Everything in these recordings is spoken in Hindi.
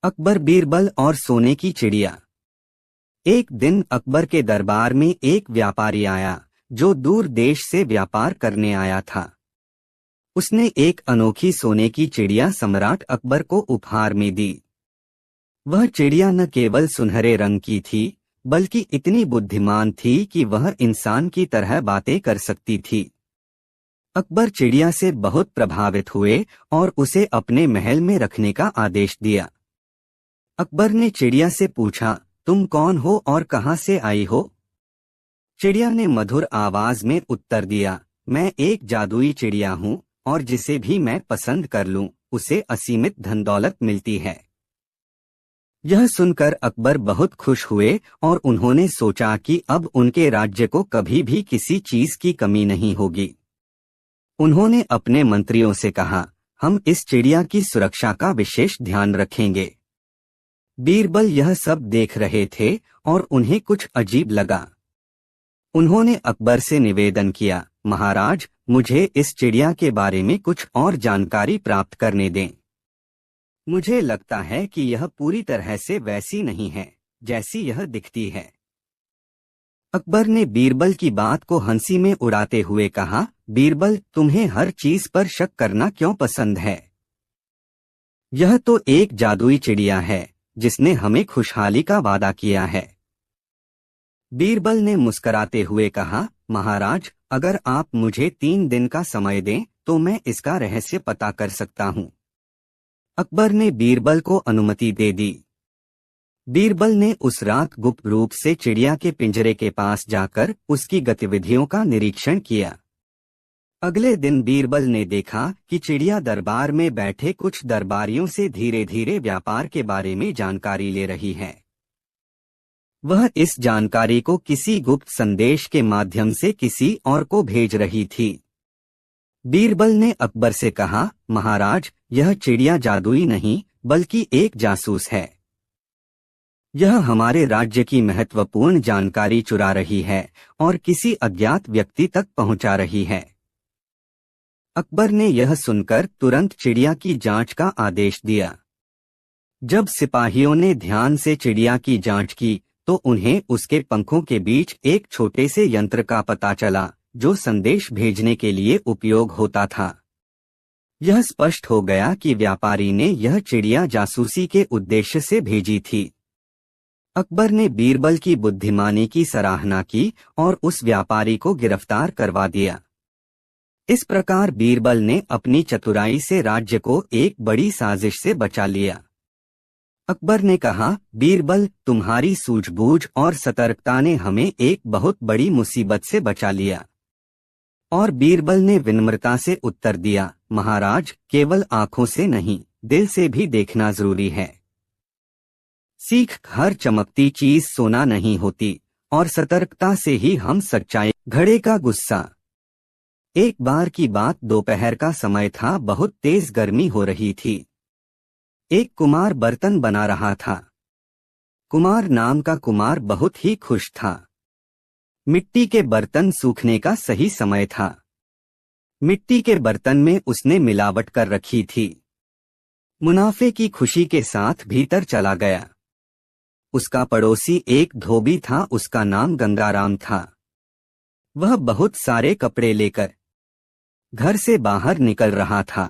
अकबर, बीरबल और सोने की चिड़िया। एक दिन अकबर के दरबार में एक व्यापारी आया जो दूर देश से व्यापार करने आया था। उसने एक अनोखी सोने की चिड़िया सम्राट अकबर को उपहार में दी। वह चिड़िया न केवल सुनहरे रंग की थी, बल्कि इतनी बुद्धिमान थी कि वह इंसान की तरह बातें कर सकती थी। अकबर चिड़िया से बहुत प्रभावित हुए और उसे अपने महल में रखने का आदेश दिया। अकबर ने चिड़िया से पूछा, तुम कौन हो और कहाँ से आई हो? चिड़िया ने मधुर आवाज में उत्तर दिया, मैं एक जादुई चिड़िया हूँ और जिसे भी मैं पसंद कर लूँ उसे असीमित धन दौलत मिलती है। यह सुनकर अकबर बहुत खुश हुए और उन्होंने सोचा कि अब उनके राज्य को कभी भी किसी चीज की कमी नहीं होगी। उन्होंने अपने मंत्रियों से कहा, हम इस चिड़िया की सुरक्षा का विशेष ध्यान रखेंगे। बीरबल यह सब देख रहे थे और उन्हें कुछ अजीब लगा। उन्होंने अकबर से निवेदन किया, महाराज, मुझे इस चिड़िया के बारे में कुछ और जानकारी प्राप्त करने दें। मुझे लगता है कि यह पूरी तरह से वैसी नहीं है जैसी यह दिखती है। अकबर ने बीरबल की बात को हंसी में उड़ाते हुए कहा, बीरबल, तुम्हें हर चीज पर शक करना क्यों पसंद है? यह तो एक जादुई चिड़िया है जिसने हमें खुशहाली का वादा किया है। बीरबल ने मुस्कराते हुए कहा, महाराज, अगर आप मुझे 3 दिन का समय दें तो मैं इसका रहस्य पता कर सकता हूँ। अकबर ने बीरबल को अनुमति दे दी। बीरबल ने उस रात गुप्त रूप से चिड़िया के पिंजरे के पास जाकर उसकी गतिविधियों का निरीक्षण किया। अगले दिन बीरबल ने देखा कि चिड़िया दरबार में बैठे कुछ दरबारियों से धीरे धीरे व्यापार के बारे में जानकारी ले रही है। वह इस जानकारी को किसी गुप्त संदेश के माध्यम से किसी और को भेज रही थी। बीरबल ने अकबर से कहा, महाराज, यह चिड़िया जादुई नहीं बल्कि एक जासूस है। यह हमारे राज्य की महत्वपूर्ण जानकारी चुरा रही है और किसी अज्ञात व्यक्ति तक पहुंचा रही है। अकबर ने यह सुनकर तुरंत चिड़िया की जांच का आदेश दिया। जब सिपाहियों ने ध्यान से चिड़िया की जांच की तो उन्हें उसके पंखों के बीच एक छोटे से यंत्र का पता चला जो संदेश भेजने के लिए उपयोग होता था। यह स्पष्ट हो गया कि व्यापारी ने यह चिड़िया जासूसी के उद्देश्य से भेजी थी। अकबर ने बीरबल की बुद्धिमानी की सराहना की और उस व्यापारी को गिरफ्तार करवा दिया। इस प्रकार बीरबल ने अपनी चतुराई से राज्य को एक बड़ी साजिश से बचा लिया। अकबर ने कहा, बीरबल, तुम्हारी सूझबूझ और सतर्कता ने हमें एक बहुत बड़ी मुसीबत से बचा लिया। और बीरबल ने विनम्रता से उत्तर दिया, महाराज, केवल आंखों से नहीं, दिल से भी देखना जरूरी है। सीख, हर चमकती चीज सोना नहीं होती और सतर्कता से ही हम सच्चाई। घड़े का गुस्सा। एक बार की बात, दोपहर का समय था, बहुत तेज गर्मी हो रही थी। एक कुमार बर्तन बना रहा था। कुमार नाम का कुमार बहुत ही खुश था। मिट्टी के बर्तन सूखने का सही समय था। मिट्टी के बर्तन में उसने मिलावट कर रखी थी। मुनाफे की खुशी के साथ भीतर चला गया। उसका पड़ोसी एक धोबी था, उसका नाम गंगाराम था। वह बहुत सारे कपड़े लेकर घर से बाहर निकल रहा था।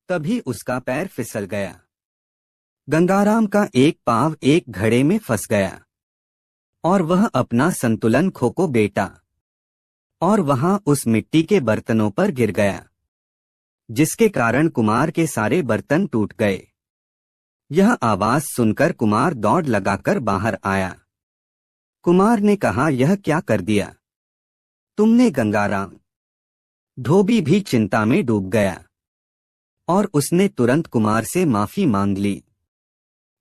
तभी उसका पैर फिसल गया। गंगाराम का एक पांव एक घड़े में फंस गया और वह अपना संतुलन खो बैठा और वहां उस मिट्टी के बर्तनों पर गिर गया, जिसके कारण कुमार के सारे बर्तन टूट गए। यह आवाज सुनकर कुमार दौड़ लगाकर बाहर आया। कुमार ने कहा, यह क्या कर दिया तुमने गंगाराम? धोबी भी चिंता में डूब गया और उसने तुरंत कुमार से माफी मांग ली।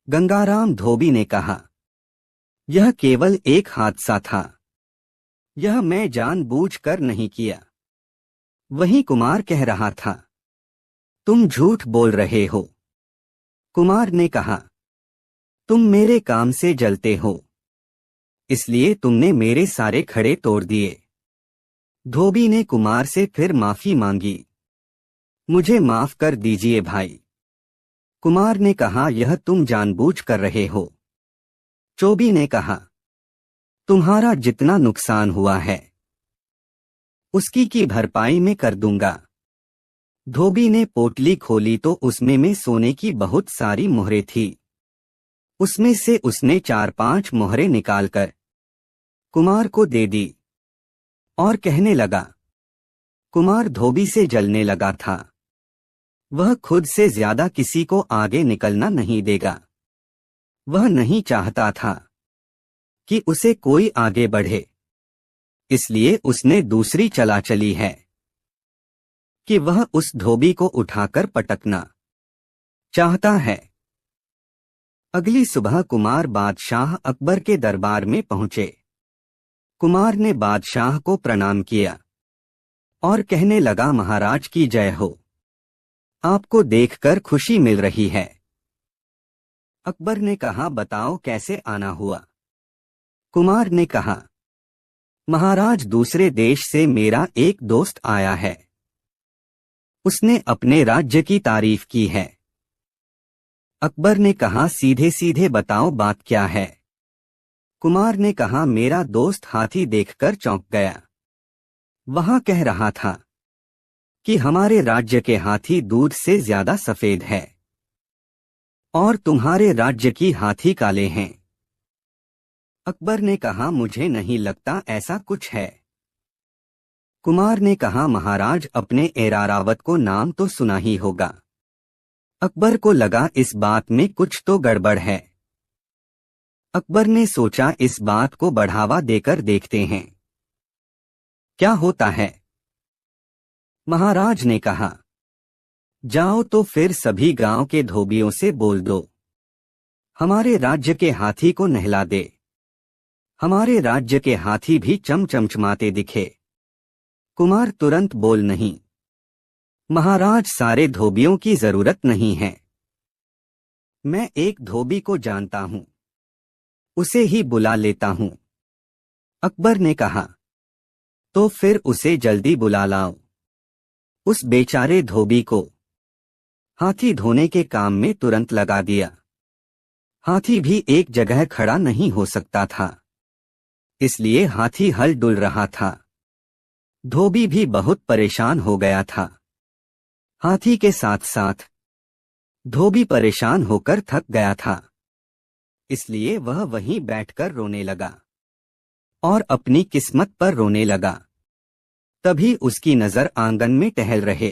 गंगाराम धोबी ने कहा, यह केवल एक हादसा था, यह मैं जानबूझकर नहीं किया। वहीं कुमार कह रहा था, तुम झूठ बोल रहे हो। कुमार ने कहा, तुम मेरे काम से जलते हो, इसलिए तुमने मेरे सारे खड़े तोड़ दिए। धोबी ने कुमार से फिर माफी मांगी। मुझे माफ कर दीजिए भाई। कुमार ने कहा, यह तुम जानबूझ कर रहे हो। चोबी ने कहा, तुम्हारा जितना नुकसान हुआ है उसकी की भरपाई मैं कर दूंगा। धोबी ने पोटली खोली तो उसमें में सोने की बहुत सारी मोहरें थी। उसमें से उसने 4-5 मोहरें निकालकर कुमार को दे दी और कहने लगा। कुमार धोबी से जलने लगा था। वह खुद से ज्यादा किसी को आगे निकलना नहीं देगा। वह नहीं चाहता था कि उसे कोई आगे बढ़े, इसलिए उसने दूसरी चला चली है कि वह उस धोबी को उठाकर पटकना चाहता है। अगली सुबह कुमार बादशाह अकबर के दरबार में पहुंचे। कुमार ने बादशाह को प्रणाम किया और कहने लगा, महाराज की जय हो। आपको देखकर खुशी मिल रही है। अकबर ने कहा, बताओ कैसे आना हुआ। कुमार ने कहा, महाराज दूसरे देश से मेरा एक दोस्त आया है। उसने अपने राज्य की तारीफ की है। अकबर ने कहा, सीधे सीधे बताओ बात क्या है। कुमार ने कहा, मेरा दोस्त हाथी देखकर चौंक गया। वहां कह रहा था कि हमारे राज्य के हाथी दूध से ज्यादा सफेद है और तुम्हारे राज्य की हाथी काले हैं। अकबर ने कहा, मुझे नहीं लगता ऐसा कुछ है। कुमार ने कहा, महाराज अपने एरारावत को नाम तो सुना ही होगा। अकबर को लगा इस बात में कुछ तो गड़बड़ है। अकबर ने सोचा इस बात को बढ़ावा देकर देखते हैं क्या होता है। महाराज ने कहा, जाओ तो फिर सभी गांव के धोबियों से बोल दो हमारे राज्य के हाथी को नहला दे। हमारे राज्य के हाथी भी चमचमाते दिखे। कुमार तुरंत बोल, नहीं महाराज, सारे धोबियों की जरूरत नहीं है। मैं एक धोबी को जानता हूं, उसे ही बुला लेता हूं। अकबर ने कहा, तो फिर उसे जल्दी बुला लाओ। उस बेचारे धोबी को हाथी धोने के काम में तुरंत लगा दिया। हाथी भी एक जगह खड़ा नहीं हो सकता था, इसलिए हाथी हल डुल रहा था। धोबी भी बहुत परेशान हो गया था। हाथी के साथ साथ धोबी परेशान होकर थक गया था, इसलिए वह वहीं बैठकर रोने लगा और अपनी किस्मत पर रोने लगा। तभी उसकी नजर आंगन में टहल रहे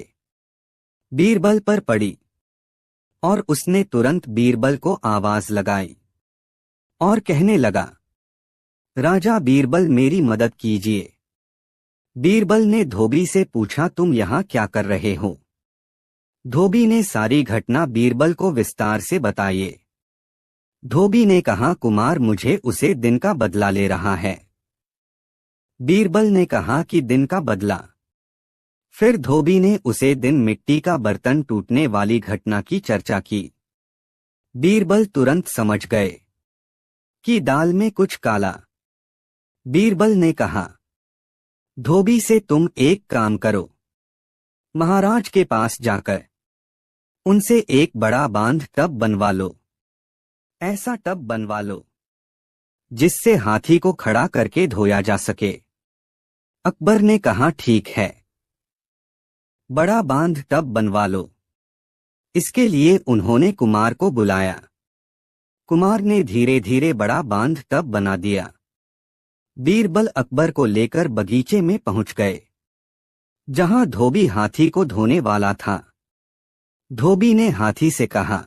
बीरबल पर पड़ी और उसने तुरंत बीरबल को आवाज लगाई और कहने लगा, राजा बीरबल, मेरी मदद कीजिए। बीरबल ने धोबी से पूछा, तुम यहाँ क्या कर रहे हो। धोबी ने सारी घटना बीरबल को विस्तार से बताई। धोबी ने कहा, कुमार मुझे उसे दिन का बदला ले रहा है। बीरबल ने कहा कि दिन का बदला। फिर धोबी ने उसे दिन मिट्टी का बर्तन टूटने वाली घटना की चर्चा की। बीरबल तुरंत समझ गए कि दाल में कुछ काला। बीरबल ने कहा, धोबी से तुम एक काम करो, महाराज के पास जाकर उनसे एक बड़ा बांध टब बनवा लो। ऐसा टब बनवा लो जिससे हाथी को खड़ा करके धोया जा सके। अकबर ने कहा, ठीक है, बड़ा बांध टब बनवा लो। इसके लिए उन्होंने कुमार को बुलाया। कुमार ने धीरे धीरे बड़ा बांध टब बना दिया। बीरबल अकबर को लेकर बगीचे में पहुंच गए जहां धोबी हाथी को धोने वाला था। धोबी ने हाथी से कहा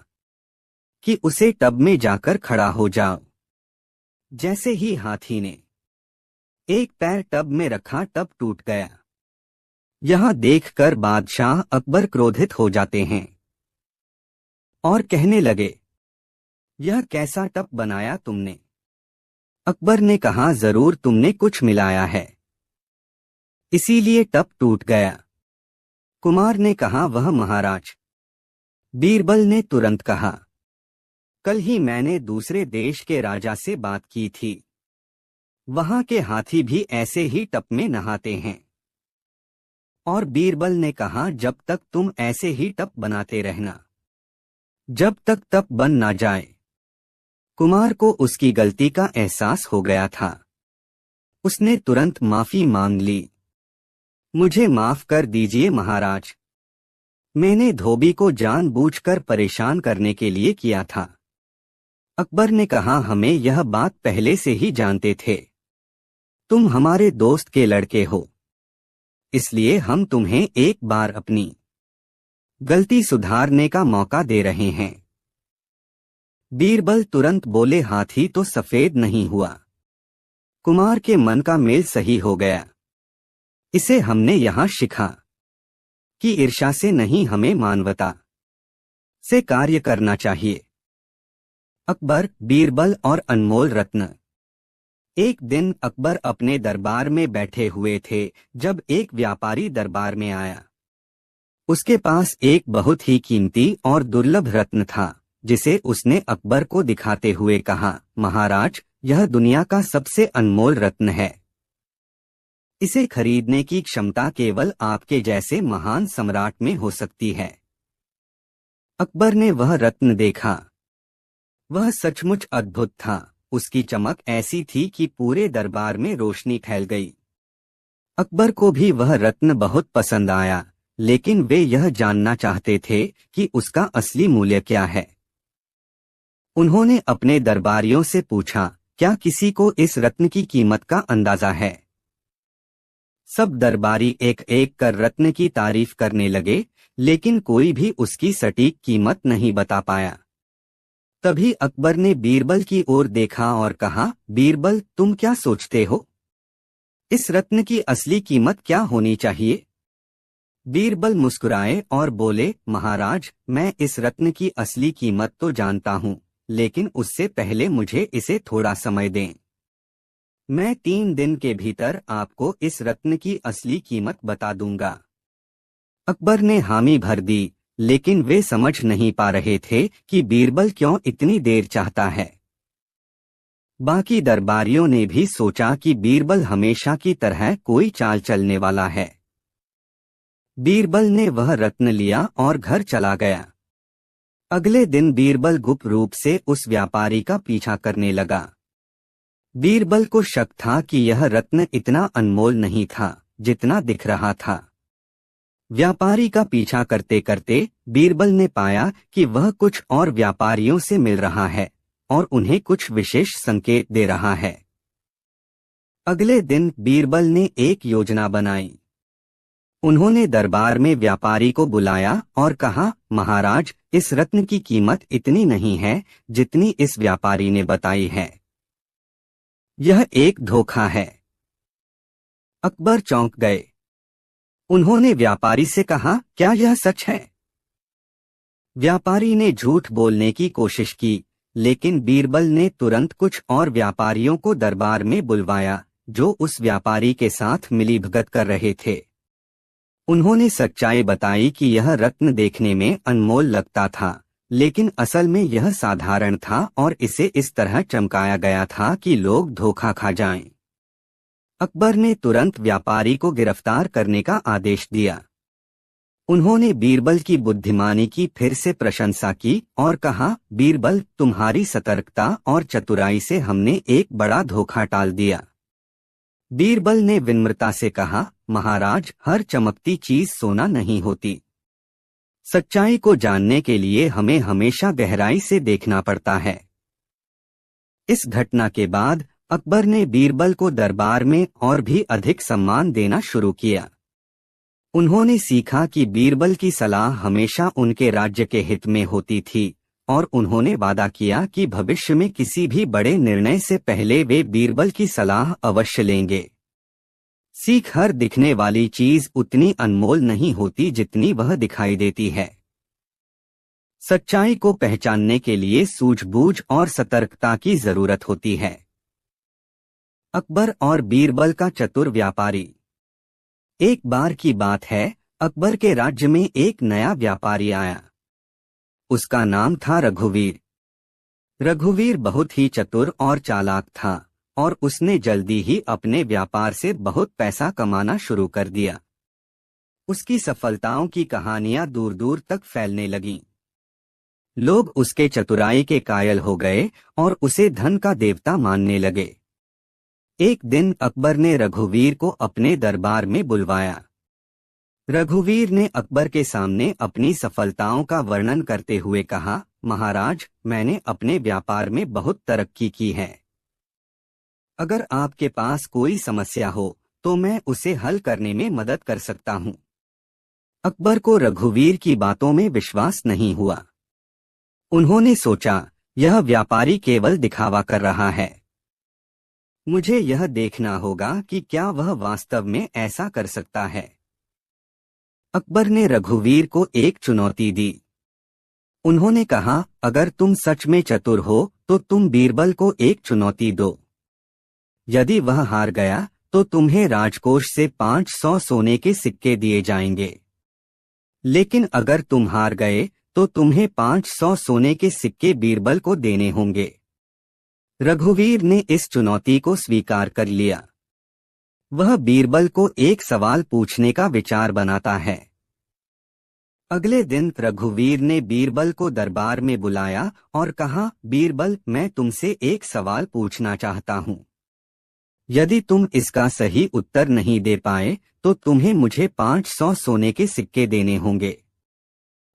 कि उसे टब में जाकर खड़ा हो जाओ। जैसे ही हाथी ने एक पैर टब में रखा, टब टूट गया। यह देखकर बादशाह अकबर क्रोधित हो जाते हैं और कहने लगे, यह कैसा टब बनाया तुमने। अकबर ने कहा, जरूर तुमने कुछ मिलाया है, इसीलिए टब टूट गया। कुमार ने कहा, वह महाराज। बीरबल ने तुरंत कहा, कल ही मैंने दूसरे देश के राजा से बात की थी। वहां के हाथी भी ऐसे ही टब में नहाते हैं। और बीरबल ने कहा, जब तक तुम ऐसे ही टब बनाते रहना, जब तक तप बन ना जाए। कुमार को उसकी गलती का एहसास हो गया था। उसने तुरंत माफी मांग ली। मुझे माफ कर दीजिए महाराज। मैंने धोबी को जानबूझकर परेशान करने के लिए किया था। अकबर ने कहा, हमें यह बात पहले से ही जानते थे। तुम हमारे दोस्त के लड़के हो, इसलिए हम तुम्हें एक बार अपनी गलती सुधारने का मौका दे रहे हैं। बीरबल तुरंत बोले, हाथी तो सफेद नहीं हुआ। कुमार के मन का मेल सही हो गया। इसे हमने यहाँ सीखा कि ईर्ष्या से नहीं, हमें मानवता से कार्य करना चाहिए। अकबर, बीरबल और अनमोल रत्न। एक दिन अकबर अपने दरबार में बैठे हुए थे जब एक व्यापारी दरबार में आया। उसके पास एक बहुत ही कीमती और दुर्लभ रत्न था, जिसे उसने अकबर को दिखाते हुए कहा, महाराज, यह दुनिया का सबसे अनमोल रत्न है। इसे खरीदने की क्षमता केवल आपके जैसे महान सम्राट में हो सकती है। अकबर ने वह रत्न देखा। वह सचमुच अद्भुत था। उसकी चमक ऐसी थी कि पूरे दरबार में रोशनी फैल गई। अकबर को भी वह रत्न बहुत पसंद आया, लेकिन वे यह जानना चाहते थे कि उसका असली मूल्य क्या है। उन्होंने अपने दरबारियों से पूछा, क्या किसी को इस रत्न की कीमत का अंदाजा है? सब दरबारी एक एक कर रत्न की तारीफ करने लगे, लेकिन कोई भी उसकी सटीक कीमत नहीं बता पाया। तभी अकबर ने बीरबल की ओर देखा और कहा, बीरबल, तुम क्या सोचते हो? इस रत्न की असली कीमत क्या होनी चाहिए? बीरबल मुस्कुराए और बोले, महाराज, मैं इस रत्न की असली कीमत तो जानता हूँ, लेकिन उससे पहले मुझे इसे थोड़ा समय दें। मैं 3 दिन के भीतर आपको इस रत्न की असली कीमत बता दूंगा। अकबर ने हामी भर दी, लेकिन वे समझ नहीं पा रहे थे कि बीरबल क्यों इतनी देर चाहता है। बाकी दरबारियों ने भी सोचा कि बीरबल हमेशा की तरह कोई चाल चलने वाला है। बीरबल ने वह रत्न लिया और घर चला गया। अगले दिन बीरबल गुप्त रूप से उस व्यापारी का पीछा करने लगा। बीरबल को शक था कि यह रत्न इतना अनमोल नहीं था जितना दिख रहा था। व्यापारी का पीछा करते करते बीरबल ने पाया कि वह कुछ और व्यापारियों से मिल रहा है और उन्हें कुछ विशेष संकेत दे रहा है। अगले दिन बीरबल ने एक योजना बनाई। उन्होंने दरबार में व्यापारी को बुलाया और कहा, महाराज, इस रत्न की कीमत इतनी नहीं है जितनी इस व्यापारी ने बताई है। यह एक धोखा है। अकबर चौंक गए। उन्होंने व्यापारी से कहा, क्या यह सच है? व्यापारी ने झूठ बोलने की कोशिश की, लेकिन बीरबल ने तुरंत कुछ और व्यापारियों को दरबार में बुलवाया जो उस व्यापारी के साथ मिलीभगत कर रहे थे। उन्होंने सच्चाई बताई कि यह रत्न देखने में अनमोल लगता था, लेकिन असल में यह साधारण था और इसे इस तरह चमकाया गया था कि लोग धोखा खा जाएं। अकबर ने तुरंत व्यापारी को गिरफ्तार करने का आदेश दिया। उन्होंने बीरबल की बुद्धिमानी की फिर से प्रशंसा की और कहा, बीरबल, तुम्हारी सतर्कता और चतुराई से हमने एक बड़ा धोखा टाल दिया। बीरबल ने विनम्रता से कहा, महाराज, हर चमकती चीज सोना नहीं होती। सच्चाई को जानने के लिए हमें हमेशा गहराई से देखना पड़ता है। इस घटना के बाद अकबर ने बीरबल को दरबार में और भी अधिक सम्मान देना शुरू किया। उन्होंने सीखा कि बीरबल की सलाह हमेशा उनके राज्य के हित में होती थी और उन्होंने वादा किया कि भविष्य में किसी भी बड़े निर्णय से पहले वे बीरबल की सलाह अवश्य लेंगे। सीख, हर दिखने वाली चीज उतनी अनमोल नहीं होती जितनी वह दिखाई देती है। सच्चाई को पहचानने के लिए सूझबूझ और सतर्कता की जरूरत होती है। अकबर और बीरबल का चतुर व्यापारी। एक बार की बात है, अकबर के राज्य में एक नया व्यापारी आया। उसका नाम था रघुवीर। रघुवीर बहुत ही चतुर और चालाक था और उसने जल्दी ही अपने व्यापार से बहुत पैसा कमाना शुरू कर दिया। उसकी सफलताओं की कहानियां दूर दूर तक फैलने लगीं। लोग उसके चतुराई के कायल हो गए और उसे धन का देवता मानने लगे। एक दिन अकबर ने रघुवीर को अपने दरबार में बुलवाया। रघुवीर ने अकबर के सामने अपनी सफलताओं का वर्णन करते हुए कहा, महाराज, मैंने अपने व्यापार में बहुत तरक्की की है। अगर आपके पास कोई समस्या हो तो मैं उसे हल करने में मदद कर सकता हूँ। अकबर को रघुवीर की बातों में विश्वास नहीं हुआ। उन्होंने सोचा, यह व्यापारी केवल दिखावा कर रहा है। मुझे यह देखना होगा कि क्या वह वास्तव में ऐसा कर सकता है। अकबर ने रघुवीर को एक चुनौती दी। उन्होंने कहा, अगर तुम सच में चतुर हो तो तुम बीरबल को एक चुनौती दो। यदि वह हार गया तो तुम्हें राजकोष से 500 सोने के सिक्के दिए जाएंगे। लेकिन अगर तुम हार गए तो तुम्हें 500 सोने के सिक्के बीरबल को देने होंगे। रघुवीर ने इस चुनौती को स्वीकार कर लिया। वह बीरबल को एक सवाल पूछने का विचार बनाता है। अगले दिन रघुवीर ने बीरबल को दरबार में बुलाया और कहा, बीरबल, मैं तुमसे एक सवाल पूछना चाहता हूँ। यदि तुम इसका सही उत्तर नहीं दे पाए तो तुम्हें मुझे 500 सोने के सिक्के देने होंगे।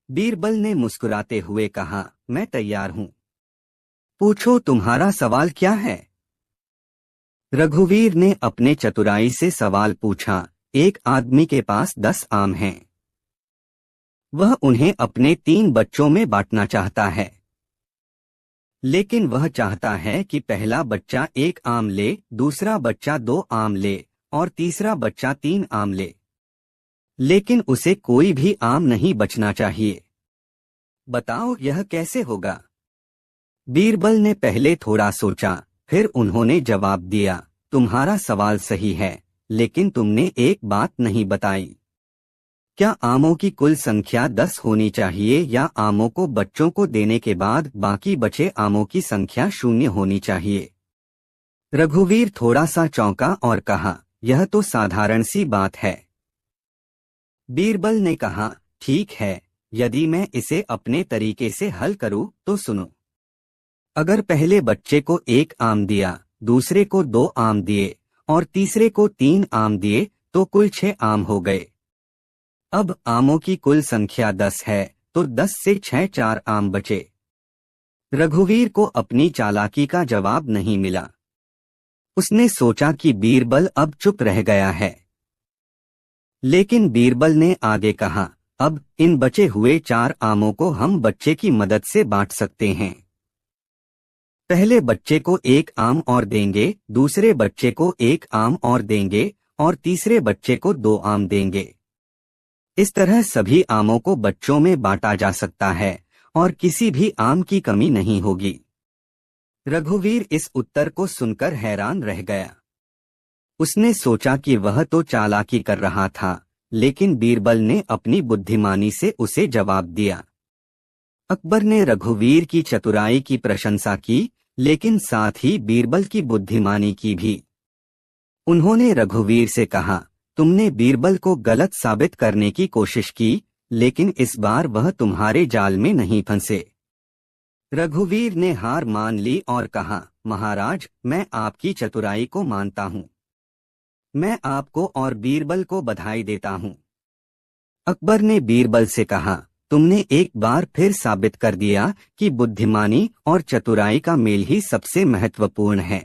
बीरबल ने मुस्कुराते हुए कहा, मैं तैयार हूँ। पूछो, तुम्हारा सवाल क्या है? रघुवीर ने अपने चतुराई से सवाल पूछा, एक आदमी के पास 10 आम हैं। वह उन्हें अपने 3 बच्चों में बांटना चाहता है। लेकिन वह चाहता है कि पहला बच्चा 1 आम ले, दूसरा बच्चा 2 आम ले और तीसरा बच्चा 3 आम ले। लेकिन उसे कोई भी आम नहीं बचना चाहिए। बताओ, यह कैसे होगा? बीरबल ने पहले थोड़ा सोचा, फिर उन्होंने जवाब दिया, तुम्हारा सवाल सही है, लेकिन तुमने एक बात नहीं बताई। क्या आमों की कुल संख्या 10 होनी चाहिए या आमों को बच्चों को देने के बाद बाकी बचे आमों की संख्या 0 होनी चाहिए? रघुवीर थोड़ा सा चौंका और कहा, यह तो साधारण सी बात है। बीरबल ने कहा, ठीक है, यदि मैं इसे अपने तरीके से हल करूं तो सुनो। अगर पहले बच्चे को 1 आम दिया, दूसरे को 2 आम दिए और तीसरे को 3 आम दिए तो कुल 6 आम हो गए। अब आमों की कुल संख्या 10 है तो 10 से 6 4 आम बचे। रघुवीर को अपनी चालाकी का जवाब नहीं मिला। उसने सोचा कि बीरबल अब चुप रह गया है। लेकिन बीरबल ने आगे कहा, अब इन बचे हुए 4 आमों को हम बच्चे की मदद से बांट सकते हैं। पहले बच्चे को 1 आम और देंगे, दूसरे बच्चे को 1 आम और देंगे और तीसरे बच्चे को 2 आम देंगे। इस तरह सभी आमों को बच्चों में बांटा जा सकता है और किसी भी आम की कमी नहीं होगी। रघुवीर इस उत्तर को सुनकर हैरान रह गया। उसने सोचा कि वह तो चालाकी कर रहा था, लेकिन बीरबल ने अपनी बुद्धिमानी से उसे जवाब दिया। अकबर ने रघुवीर की चतुराई की प्रशंसा की, लेकिन साथ ही बीरबल की बुद्धिमानी की भी। उन्होंने रघुवीर से कहा, तुमने बीरबल को गलत साबित करने की कोशिश की, लेकिन इस बार वह तुम्हारे जाल में नहीं फंसे। रघुवीर ने हार मान ली और कहा, महाराज, मैं आपकी चतुराई को मानता हूँ। मैं आपको और बीरबल को बधाई देता हूँ। अकबर ने बीरबल से कहा, तुमने एक बार फिर साबित कर दिया कि बुद्धिमानी और चतुराई का मेल ही सबसे महत्वपूर्ण है।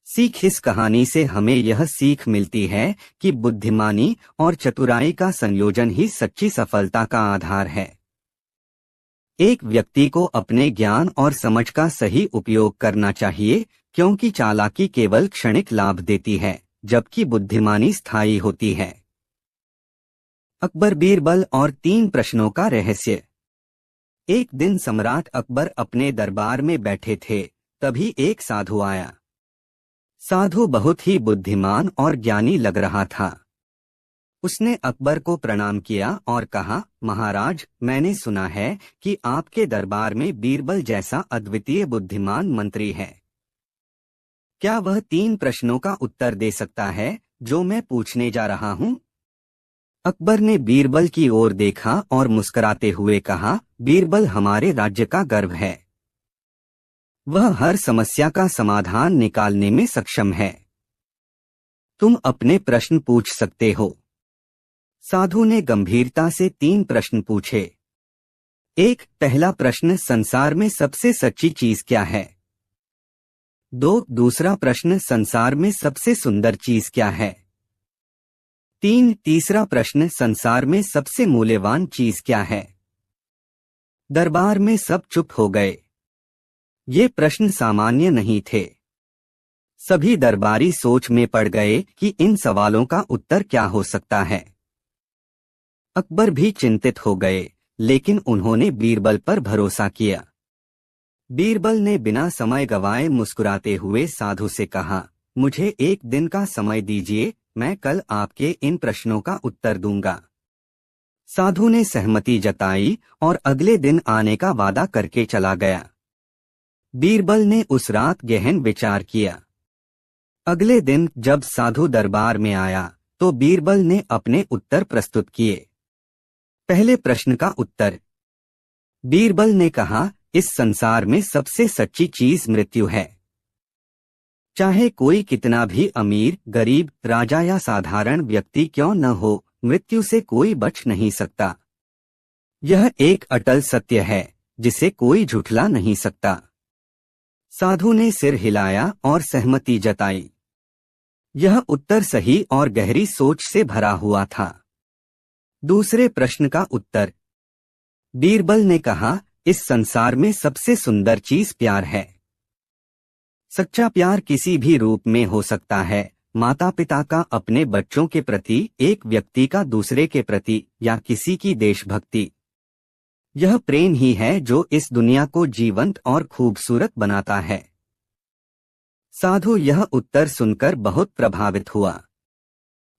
सीख, इस कहानी से हमें यह सीख मिलती है कि बुद्धिमानी और चतुराई का संयोजन ही सच्ची सफलता का आधार है। एक व्यक्ति को अपने ज्ञान और समझ का सही उपयोग करना चाहिए, क्योंकि चालाकी केवल क्षणिक लाभ देती है, जबकि बुद्धिमानी स्थायी होती है। अकबर, बीरबल और 3 प्रश्नों का रहस्य। एक दिन सम्राट अकबर अपने दरबार में बैठे थे, तभी एक साधु आया। साधु बहुत ही बुद्धिमान और ज्ञानी लग रहा था। उसने अकबर को प्रणाम किया और कहा, महाराज, मैंने सुना है कि आपके दरबार में बीरबल जैसा अद्वितीय बुद्धिमान मंत्री है। क्या वह 3 प्रश्नों का उत्तर दे सकता है जो मैं पूछने जा रहा हूँ? अकबर ने बीरबल की ओर देखा और मुस्कुराते हुए कहा, बीरबल हमारे राज्य का गर्व है। वह हर समस्या का समाधान निकालने में सक्षम है। तुम अपने प्रश्न पूछ सकते हो। साधु ने गंभीरता से 3 प्रश्न पूछे। पहला प्रश्न, संसार में सबसे सच्ची चीज क्या है? 2, दूसरा प्रश्न, संसार में सबसे सुंदर चीज क्या है? 3, तीसरा प्रश्न, संसार में सबसे मूल्यवान चीज क्या है? दरबार में सब चुप हो गए। ये प्रश्न सामान्य नहीं थे। सभी दरबारी सोच में पड़ गए कि इन सवालों का उत्तर क्या हो सकता है। अकबर भी चिंतित हो गए, लेकिन उन्होंने बीरबल पर भरोसा किया। बीरबल ने बिना समय गवाए मुस्कुराते हुए साधु से कहा, मुझे 1 दिन का समय दीजिए, मैं कल आपके इन प्रश्नों का उत्तर दूंगा। साधु ने सहमति जताई और अगले दिन आने का वादा करके चला गया। बीरबल ने उस रात गहन विचार किया। अगले दिन जब साधु दरबार में आया तो बीरबल ने अपने उत्तर प्रस्तुत किए। पहले प्रश्न का उत्तर। बीरबल ने कहा, इस संसार में सबसे सच्ची चीज मृत्यु है। चाहे कोई कितना भी अमीर, गरीब, राजा या साधारण व्यक्ति क्यों न हो, मृत्यु से कोई बच नहीं सकता। यह एक अटल सत्य है जिसे कोई झुठला नहीं सकता। साधु ने सिर हिलाया और सहमति जताई। यह उत्तर सही और गहरी सोच से भरा हुआ था। दूसरे प्रश्न का उत्तर। बीरबल ने कहा, इस संसार में सबसे सुंदर चीज प्यार है। सच्चा प्यार किसी भी रूप में हो सकता है, माता पिता का अपने बच्चों के प्रति, एक व्यक्ति का दूसरे के प्रति, या किसी की देशभक्ति। यह प्रेम ही है जो इस दुनिया को जीवंत और खूबसूरत बनाता है। साधु यह उत्तर सुनकर बहुत प्रभावित हुआ।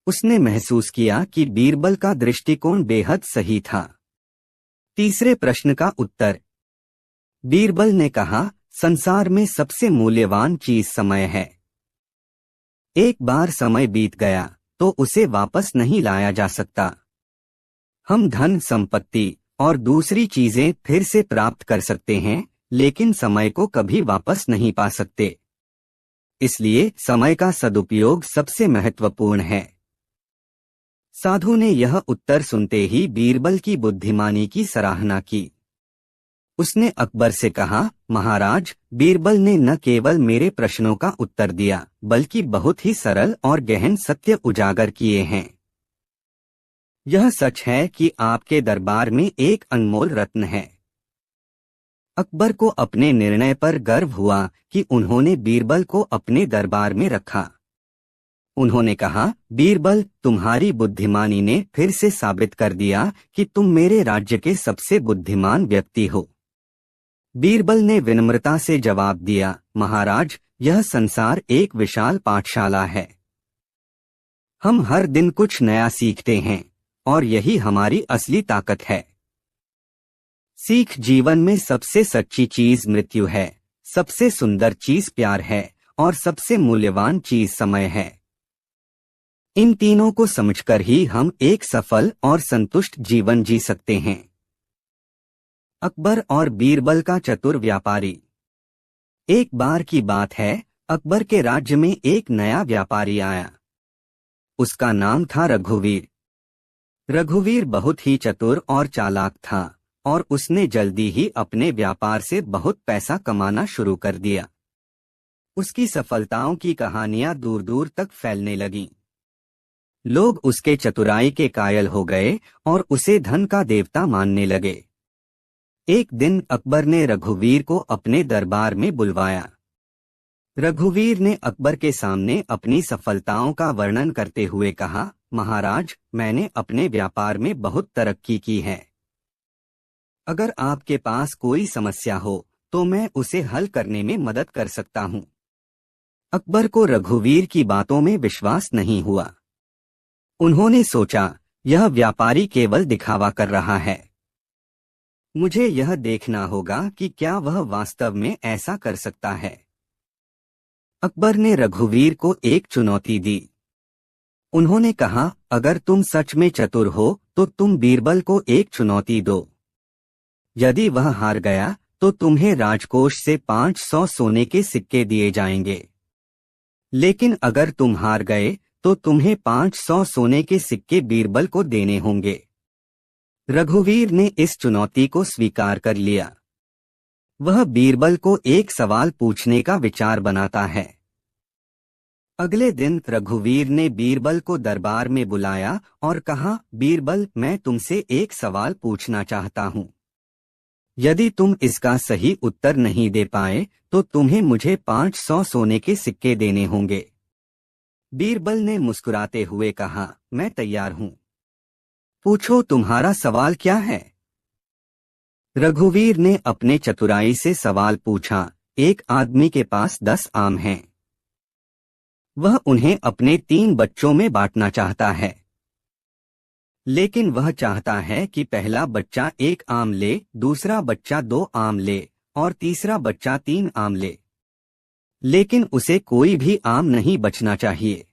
उसने महसूस किया कि बीरबल का दृष्टिकोण बेहद सही था। तीसरे प्रश्न का उत्तर। बीरबल ने कहा, संसार में सबसे मूल्यवान चीज समय है। एक बार समय बीत गया तो उसे वापस नहीं लाया जा सकता। हम धन, संपत्ति और दूसरी चीजें फिर से प्राप्त कर सकते हैं, लेकिन समय को कभी वापस नहीं पा सकते। इसलिए समय का सदुपयोग सबसे महत्वपूर्ण है। साधु ने यह उत्तर सुनते ही बीरबल की बुद्धिमानी की सराहना की। उसने अकबर से कहा, महाराज, बीरबल ने न केवल मेरे प्रश्नों का उत्तर दिया, बल्कि बहुत ही सरल और गहन सत्य उजागर किए हैं। यह सच है कि आपके दरबार में एक अनमोल रत्न है। अकबर को अपने निर्णय पर गर्व हुआ कि उन्होंने बीरबल को अपने दरबार में रखा। उन्होंने कहा, बीरबल, तुम्हारी बुद्धिमानी ने फिर से साबित कर दिया कि तुम मेरे राज्य के सबसे बुद्धिमान व्यक्ति हो। बीरबल ने विनम्रता से जवाब दिया, महाराज, यह संसार एक विशाल पाठशाला है। हम हर दिन कुछ नया सीखते हैं और यही हमारी असली ताकत है। सीख जीवन में सबसे सच्ची चीज मृत्यु है, सबसे सुंदर चीज प्यार है और सबसे मूल्यवान चीज समय है। इन तीनों को समझकर ही हम एक सफल और संतुष्ट जीवन जी सकते हैं। अकबर और बीरबल का चतुर व्यापारी। एक बार की बात है, अकबर के राज्य में एक नया व्यापारी आया। उसका नाम था रघुवीर। रघुवीर बहुत ही चतुर और चालाक था और उसने जल्दी ही अपने व्यापार से बहुत पैसा कमाना शुरू कर दिया। उसकी सफलताओं की कहानियां दूर दूर तक फैलने लगीं। लोग उसके चतुराई के कायल हो गए और उसे धन का देवता मानने लगे। एक दिन अकबर ने रघुवीर को अपने दरबार में बुलवाया। रघुवीर ने अकबर के सामने अपनी सफलताओं का वर्णन करते हुए कहा, महाराज, मैंने अपने व्यापार में बहुत तरक्की की है। अगर आपके पास कोई समस्या हो तो मैं उसे हल करने में मदद कर सकता हूँ। अकबर को रघुवीर की बातों में विश्वास नहीं हुआ। उन्होंने सोचा, यह व्यापारी केवल दिखावा कर रहा है। मुझे यह देखना होगा कि क्या वह वास्तव में ऐसा कर सकता है। अकबर ने रघुवीर को एक चुनौती दी। उन्होंने कहा, अगर तुम सच में चतुर हो तो तुम बीरबल को एक चुनौती दो। यदि वह हार गया तो तुम्हें राजकोष से 500 सोने के सिक्के दिए जाएंगे। लेकिन अगर तुम हार गए तो तुम्हें 500 सोने के सिक्के बीरबल को देने होंगे। रघुवीर ने इस चुनौती को स्वीकार कर लिया। वह बीरबल को एक सवाल पूछने का विचार बनाता है। अगले दिन रघुवीर ने बीरबल को दरबार में बुलाया और कहा, बीरबल, मैं तुमसे एक सवाल पूछना चाहता हूँ। यदि तुम इसका सही उत्तर नहीं दे पाए तो तुम्हें मुझे 500 सोने के सिक्के देने होंगे। बीरबल ने मुस्कुराते हुए कहा, मैं तैयार हूँ। पूछो, तुम्हारा सवाल क्या है? रघुवीर ने अपने चतुराई से सवाल पूछा। एक आदमी के पास 10 आम हैं। वह उन्हें अपने 3 बच्चों में बांटना चाहता है। लेकिन वह चाहता है कि पहला बच्चा 1 आम ले, दूसरा बच्चा 2 आम ले और तीसरा बच्चा 3 आम ले। लेकिन उसे कोई भी आम नहीं बचना चाहिए।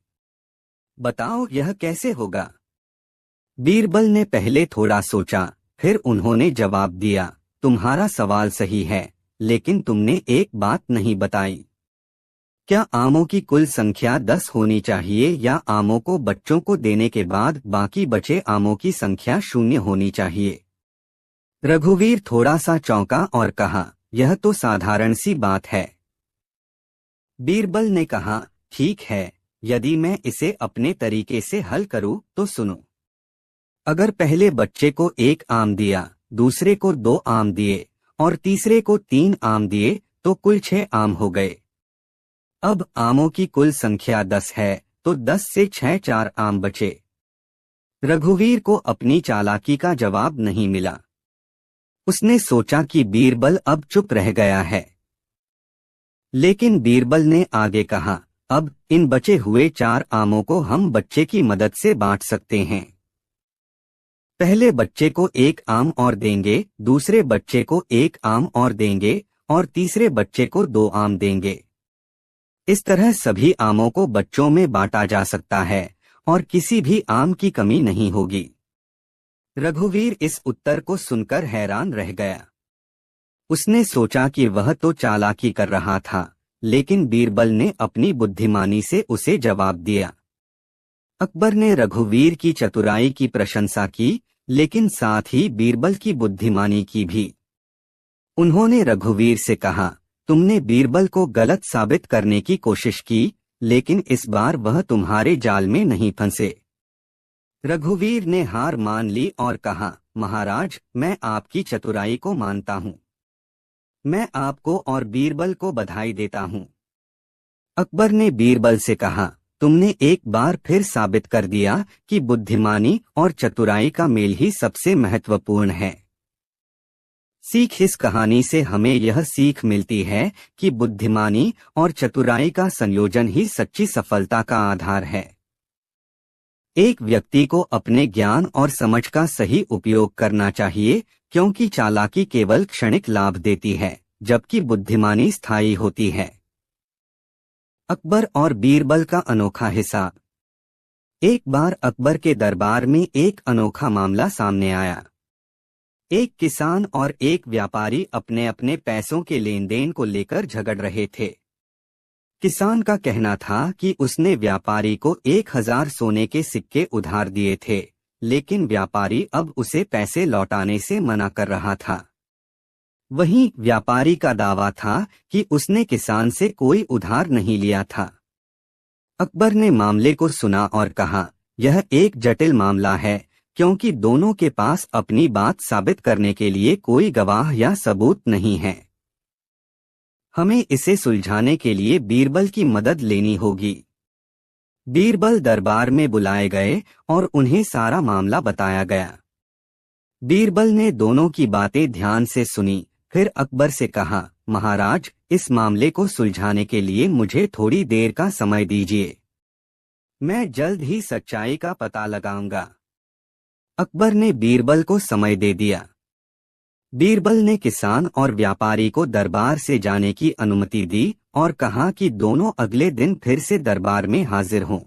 बताओ यह कैसे होगा? बीरबल ने पहले थोड़ा सोचा, फिर उन्होंने जवाब दिया, तुम्हारा सवाल सही है, लेकिन तुमने एक बात नहीं बताई। क्या आमों की कुल संख्या 10 होनी चाहिए या आमों को बच्चों को देने के बाद बाकी बचे आमों की संख्या 0 होनी चाहिए? रघुवीर थोड़ा सा चौंका और कहा, यह तो साधारण सी बात है। बीरबल ने कहा, ठीक है, यदि मैं इसे अपने तरीके से हल करूं तो सुनो। अगर पहले बच्चे को 1 आम दिया, दूसरे को 2 आम दिए और तीसरे को 3 आम दिए तो कुल 6 आम हो गए। अब आमों की कुल संख्या 10 है तो 10 से 6 4 आम बचे। रघुवीर को अपनी चालाकी का जवाब नहीं मिला। उसने सोचा कि बीरबल अब चुप रह गया है। लेकिन बीरबल ने आगे कहा, अब इन बचे हुए 4 आमों को हम बच्चे की मदद से बांट सकते हैं। पहले बच्चे को 1 आम और देंगे, दूसरे बच्चे को 1 आम और देंगे और तीसरे बच्चे को 2 आम देंगे। इस तरह सभी आमों को बच्चों में बांटा जा सकता है और किसी भी आम की कमी नहीं होगी। रघुवीर इस उत्तर को सुनकर हैरान रह गया। उसने सोचा कि वह तो चालाकी कर रहा था, लेकिन बीरबल ने अपनी बुद्धिमानी से उसे जवाब दिया। अकबर ने रघुवीर की चतुराई की प्रशंसा की, लेकिन साथ ही बीरबल की बुद्धिमानी की भी। उन्होंने रघुवीर से कहा, तुमने बीरबल को गलत साबित करने की कोशिश की, लेकिन इस बार वह तुम्हारे जाल में नहीं फंसे। रघुवीर ने हार मान ली और कहा, महाराज, मैं आपकी चतुराई को मानता हूँ। मैं आपको और बीरबल को बधाई देता हूँ। अकबर ने बीरबल से कहा, तुमने एक बार फिर साबित कर दिया कि बुद्धिमानी और चतुराई का मेल ही सबसे महत्वपूर्ण है। सीख इस कहानी से हमें यह सीख मिलती है कि बुद्धिमानी और चतुराई का संयोजन ही सच्ची सफलता का आधार है। एक व्यक्ति को अपने ज्ञान और समझ का सही उपयोग करना चाहिए, क्योंकि चालाकी केवल क्षणिक लाभ देती है, जबकि बुद्धिमानी स्थायी होती है। अकबर और बीरबल का अनोखा हिसाब। एक बार अकबर के दरबार में एक अनोखा मामला सामने आया। एक किसान और एक व्यापारी अपने अपने पैसों के लेन देन को लेकर झगड़ रहे थे। किसान का कहना था कि उसने व्यापारी को 1000 सोने के सिक्के उधार दिए थे, लेकिन व्यापारी अब उसे पैसे लौटाने से मना कर रहा था। वहीं व्यापारी का दावा था कि उसने किसान से कोई उधार नहीं लिया था। अकबर ने मामले को सुना और कहा, यह एक जटिल मामला है, क्योंकि दोनों के पास अपनी बात साबित करने के लिए कोई गवाह या सबूत नहीं है। हमें इसे सुलझाने के लिए बीरबल की मदद लेनी होगी। बीरबल दरबार में बुलाए गए और उन्हें सारा मामला बताया गया। बीरबल ने दोनों की बातें ध्यान से सुनी, फिर अकबर से कहा, महाराज, इस मामले को सुलझाने के लिए मुझे थोड़ी देर का समय दीजिए। मैं जल्द ही सच्चाई का पता लगाऊंगा। अकबर ने बीरबल को समय दे दिया। बीरबल ने किसान और व्यापारी को दरबार से जाने की अनुमति दी और कहा कि दोनों अगले दिन फिर से दरबार में हाजिर हों।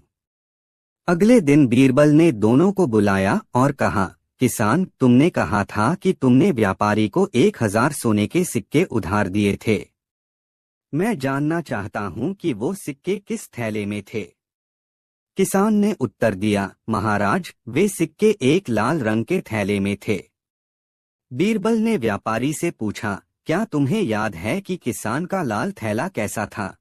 अगले दिन बीरबल ने दोनों को बुलाया और कहा, किसान, तुमने कहा था कि तुमने व्यापारी को 1000 सोने के सिक्के उधार दिए थे। मैं जानना चाहता हूं कि वो सिक्के किस थैले में थे। किसान ने उत्तर दिया, महाराज, वे सिक्के एक लाल रंग के थैले में थे। बीरबल ने व्यापारी से पूछा, क्या तुम्हें याद है कि किसान का लाल थैला कैसा था?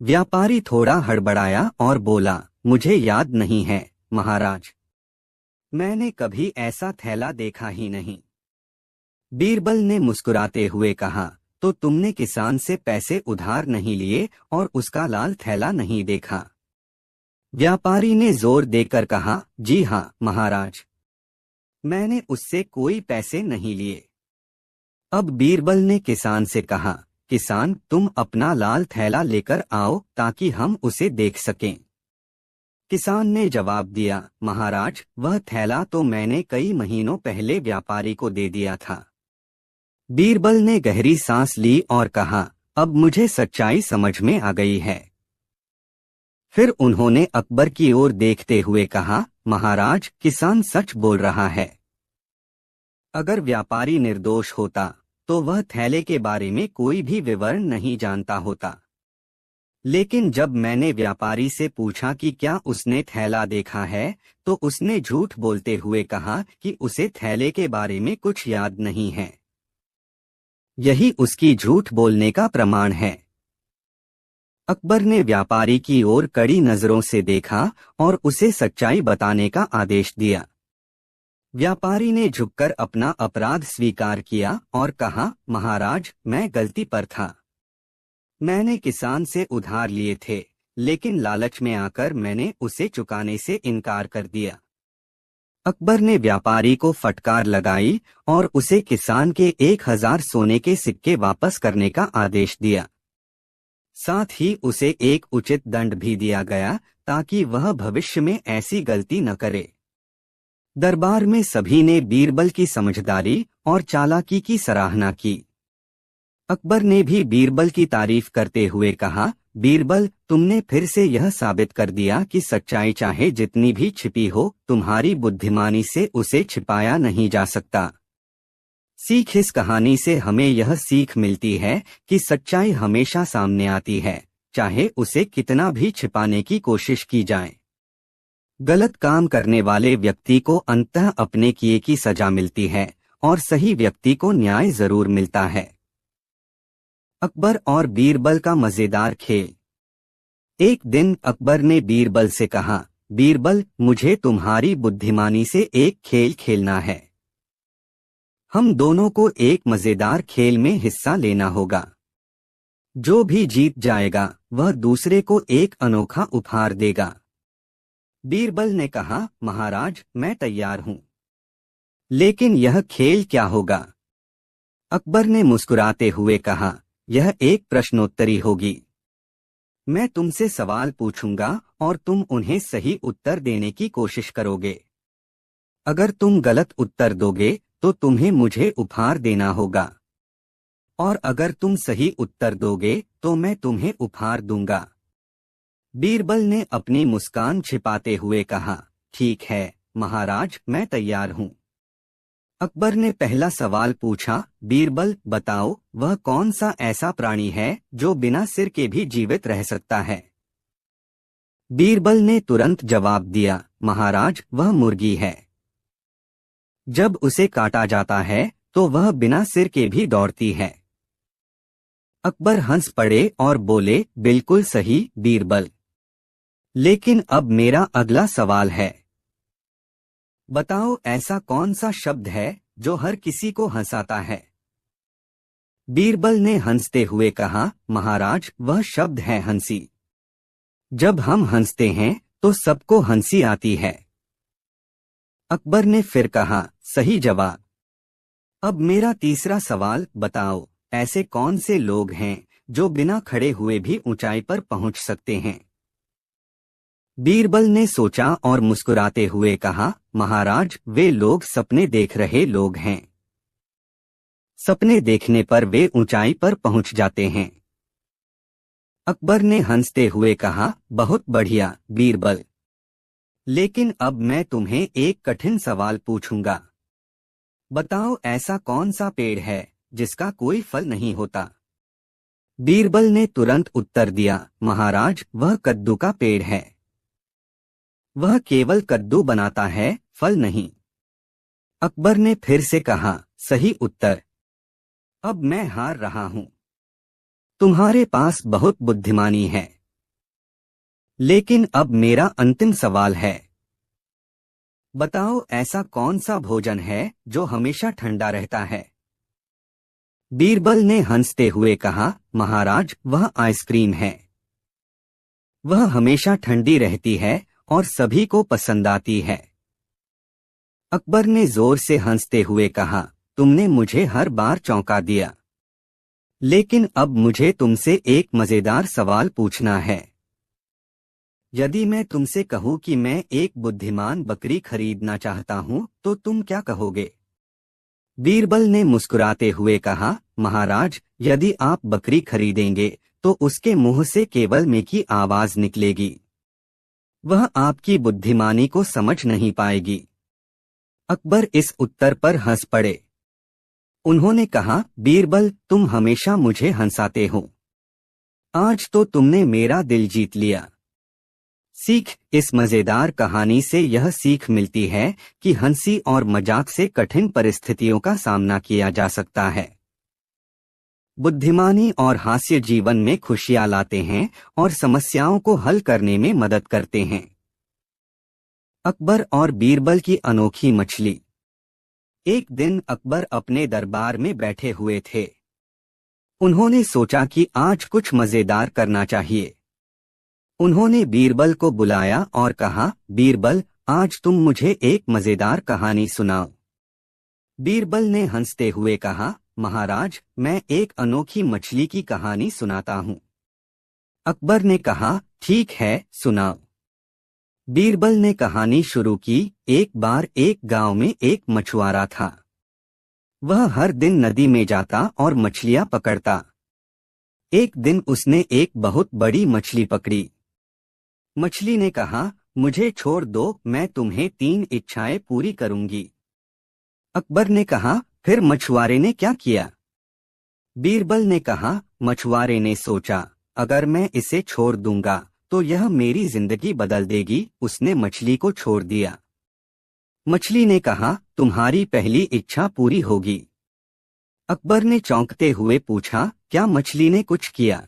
व्यापारी थोड़ा हड़बड़ाया और बोला, मुझे याद नहीं है, महाराज। मैंने कभी ऐसा थैला देखा ही नहीं। बीरबल ने मुस्कुराते हुए कहा, तो तुमने किसान से पैसे उधार नहीं लिए और उसका लाल थैला नहीं देखा? व्यापारी ने जोर देकर कहा, जी हाँ, महाराज। मैंने उससे कोई पैसे नहीं लिए। अब बीरबल ने किसान से कहा, किसान, तुम अपना लाल थैला लेकर आओ ताकि हम उसे देख सकें। किसान ने जवाब दिया, महाराज, वह थैला तो मैंने कई महीनों पहले व्यापारी को दे दिया था। बीरबल ने गहरी सांस ली और कहा, अब मुझे सच्चाई समझ में आ गई है। फिर उन्होंने अकबर की ओर देखते हुए कहा, महाराज, किसान सच बोल रहा है। अगर व्यापारी निर्दोष होता तो वह थैले के बारे में कोई भी विवरण नहीं जानता होता। लेकिन जब मैंने व्यापारी से पूछा कि क्या उसने थैला देखा है, तो उसने झूठ बोलते हुए कहा कि उसे थैले के बारे में कुछ याद नहीं है। यही उसकी झूठ बोलने का प्रमाण है। अकबर ने व्यापारी की ओर कड़ी नजरों से देखा और उसे सच्चाई बताने का आदेश दिया। व्यापारी ने झुककर अपना अपराध स्वीकार किया और कहा, महाराज, मैं गलती पर था। मैंने किसान से उधार लिए थे, लेकिन लालच में आकर मैंने उसे चुकाने से इनकार कर दिया। अकबर ने व्यापारी को फटकार लगाई और उसे किसान के 1000 सोने के सिक्के वापस करने का आदेश दिया। साथ ही उसे एक उचित दंड भी दिया गया ताकि वह भविष्य में ऐसी गलती न करे। दरबार में सभी ने बीरबल की समझदारी और चालाकी की सराहना की। अकबर ने भी बीरबल की तारीफ करते हुए कहा, बीरबल, तुमने फिर से यह साबित कर दिया कि सच्चाई चाहे जितनी भी छिपी हो, तुम्हारी बुद्धिमानी से उसे छिपाया नहीं जा सकता। सीख इस कहानी से हमें यह सीख मिलती है कि सच्चाई हमेशा सामने आती है, चाहे उसे कितना भी छिपाने की कोशिश की जाए। गलत काम करने वाले व्यक्ति को अंततः अपने किए की सजा मिलती है और सही व्यक्ति को न्याय जरूर मिलता है। अकबर और बीरबल का मजेदार खेल। एक दिन अकबर ने बीरबल से कहा, बीरबल, मुझे तुम्हारी बुद्धिमानी से एक खेल खेलना है। हम दोनों को एक मजेदार खेल में हिस्सा लेना होगा। जो भी जीत जाएगा वह दूसरे को एक अनोखा उपहार देगा। बीरबल ने कहा, महाराज, मैं तैयार हूं। लेकिन यह खेल क्या होगा? अकबर ने मुस्कुराते हुए कहा, यह एक प्रश्नोत्तरी होगी। मैं तुमसे सवाल पूछूंगा और तुम उन्हें सही उत्तर देने की कोशिश करोगे। अगर तुम गलत उत्तर दोगे तो तुम्हें मुझे उपहार देना होगा, और अगर तुम सही उत्तर दोगे तो मैं तुम्हें उपहार दूंगा। बीरबल ने अपनी मुस्कान छिपाते हुए कहा, ठीक है महाराज, मैं तैयार हूं। अकबर ने पहला सवाल पूछा, बीरबल, बताओ, वह कौन सा ऐसा प्राणी है जो बिना सिर के भी जीवित रह सकता है? बीरबल ने तुरंत जवाब दिया, महाराज, वह मुर्गी है। जब उसे काटा जाता है तो वह बिना सिर के भी दौड़ती है। अकबर हंस पड़े और बोले, बिल्कुल सही बीरबल। लेकिन अब मेरा अगला सवाल है। बताओ, ऐसा कौन सा शब्द है जो हर किसी को हंसाता है? बीरबल ने हंसते हुए कहा, महाराज, वह शब्द है हंसी। जब हम हंसते हैं तो सबको हंसी आती है। अकबर ने फिर कहा, सही जवाब। अब मेरा तीसरा सवाल, बताओ, ऐसे कौन से लोग हैं जो बिना खड़े हुए भी ऊंचाई पर पहुंच सकते हैं? बीरबल ने सोचा और मुस्कुराते हुए कहा, महाराज, वे लोग सपने देख रहे लोग हैं। सपने देखने पर वे ऊंचाई पर पहुंच जाते हैं। अकबर ने हंसते हुए कहा, बहुत बढ़िया बीरबल। लेकिन अब मैं तुम्हें एक कठिन सवाल पूछूंगा। बताओ ऐसा कौन सा पेड़ है जिसका कोई फल नहीं होता। बीरबल ने तुरंत उत्तर दिया, महाराज वह कद्दू का पेड़ है। वह केवल कद्दू बनाता है, फल नहीं। अकबर ने फिर से कहा, सही उत्तर। अब मैं हार रहा हूं। तुम्हारे पास बहुत बुद्धिमानी है। लेकिन अब मेरा अंतिम सवाल है। बताओ ऐसा कौन सा भोजन है जो हमेशा ठंडा रहता है। बीरबल ने हंसते हुए कहा, महाराज वह आइसक्रीम है। वह हमेशा ठंडी रहती है और सभी को पसंद आती है। अकबर ने जोर से हंसते हुए कहा, तुमने मुझे हर बार चौंका दिया। लेकिन अब मुझे तुमसे एक मजेदार सवाल पूछना है। यदि मैं तुमसे कहूं कि मैं एक बुद्धिमान बकरी खरीदना चाहता हूं तो तुम क्या कहोगे। बीरबल ने मुस्कुराते हुए कहा, महाराज यदि आप बकरी खरीदेंगे तो उसके मुंह से केवल में की आवाज निकलेगी। वह आपकी बुद्धिमानी को समझ नहीं पाएगी। अकबर इस उत्तर पर हंस पड़े। उन्होंने कहा, बीरबल तुम हमेशा मुझे हंसाते हो। आज तो तुमने मेरा दिल जीत लिया। सीख, इस मजेदार कहानी से यह सीख मिलती है कि हंसी और मजाक से कठिन परिस्थितियों का सामना किया जा सकता है। बुद्धिमानी और हास्य जीवन में खुशियां लाते हैं और समस्याओं को हल करने में मदद करते हैं। अकबर और बीरबल की अनोखी मछली। एक दिन अकबर अपने दरबार में बैठे हुए थे। उन्होंने सोचा कि आज कुछ मजेदार करना चाहिए। उन्होंने बीरबल को बुलाया और कहा, बीरबल आज तुम मुझे एक मजेदार कहानी सुनाओ। बीरबल ने हंसते हुए कहा, महाराज मैं एक अनोखी मछली की कहानी सुनाता हूँ। अकबर ने कहा, ठीक है सुनाओ। बीरबल ने कहानी शुरू की। एक बार एक गांव में एक मछुआरा था। वह हर दिन नदी में जाता और मछलियां पकड़ता। एक दिन उसने एक बहुत बड़ी मछली पकड़ी। मछली ने कहा, मुझे छोड़ दो, मैं तुम्हें 3 इच्छाएं पूरी करूंगी। अकबर ने कहा, फिर मछुआरे ने क्या किया। बीरबल ने कहा, मछुआरे ने सोचा अगर मैं इसे छोड़ दूंगा तो यह मेरी जिंदगी बदल देगी। उसने मछली को छोड़ दिया। मछली ने कहा, तुम्हारी पहली इच्छा पूरी होगी। अकबर ने चौंकते हुए पूछा, क्या मछली ने कुछ किया।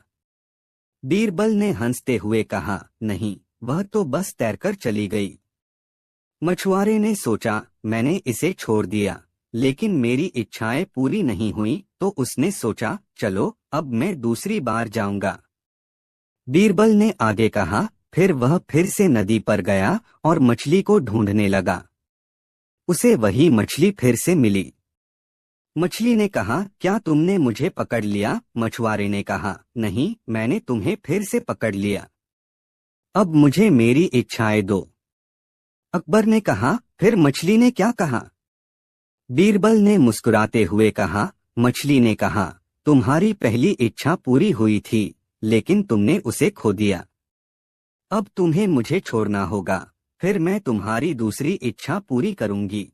बीरबल ने हंसते हुए कहा, नहीं, वह तो बस तैरकर चली गई। मछुआरे ने सोचा मैंने इसे छोड़ दिया लेकिन मेरी इच्छाएं पूरी नहीं हुई तो उसने सोचा चलो अब मैं दूसरी बार जाऊंगा। बीरबल ने आगे कहा, फिर वह फिर से नदी पर गया और मछली को ढूंढने लगा। उसे वही मछली फिर से मिली। मछली ने कहा, क्या तुमने मुझे पकड़ लिया। मछुआरे ने कहा, नहीं, मैंने तुम्हें फिर से पकड़ लिया। अब मुझे मेरी इच्छाएं दो। अकबर ने कहा, फिर मछली ने क्या कहा। बीरबल ने मुस्कुराते हुए कहा, मछली ने कहा, तुम्हारी पहली इच्छा पूरी हुई थी लेकिन तुमने उसे खो दिया। अब तुम्हें मुझे छोड़ना होगा, फिर मैं तुम्हारी दूसरी इच्छा पूरी करूंगी।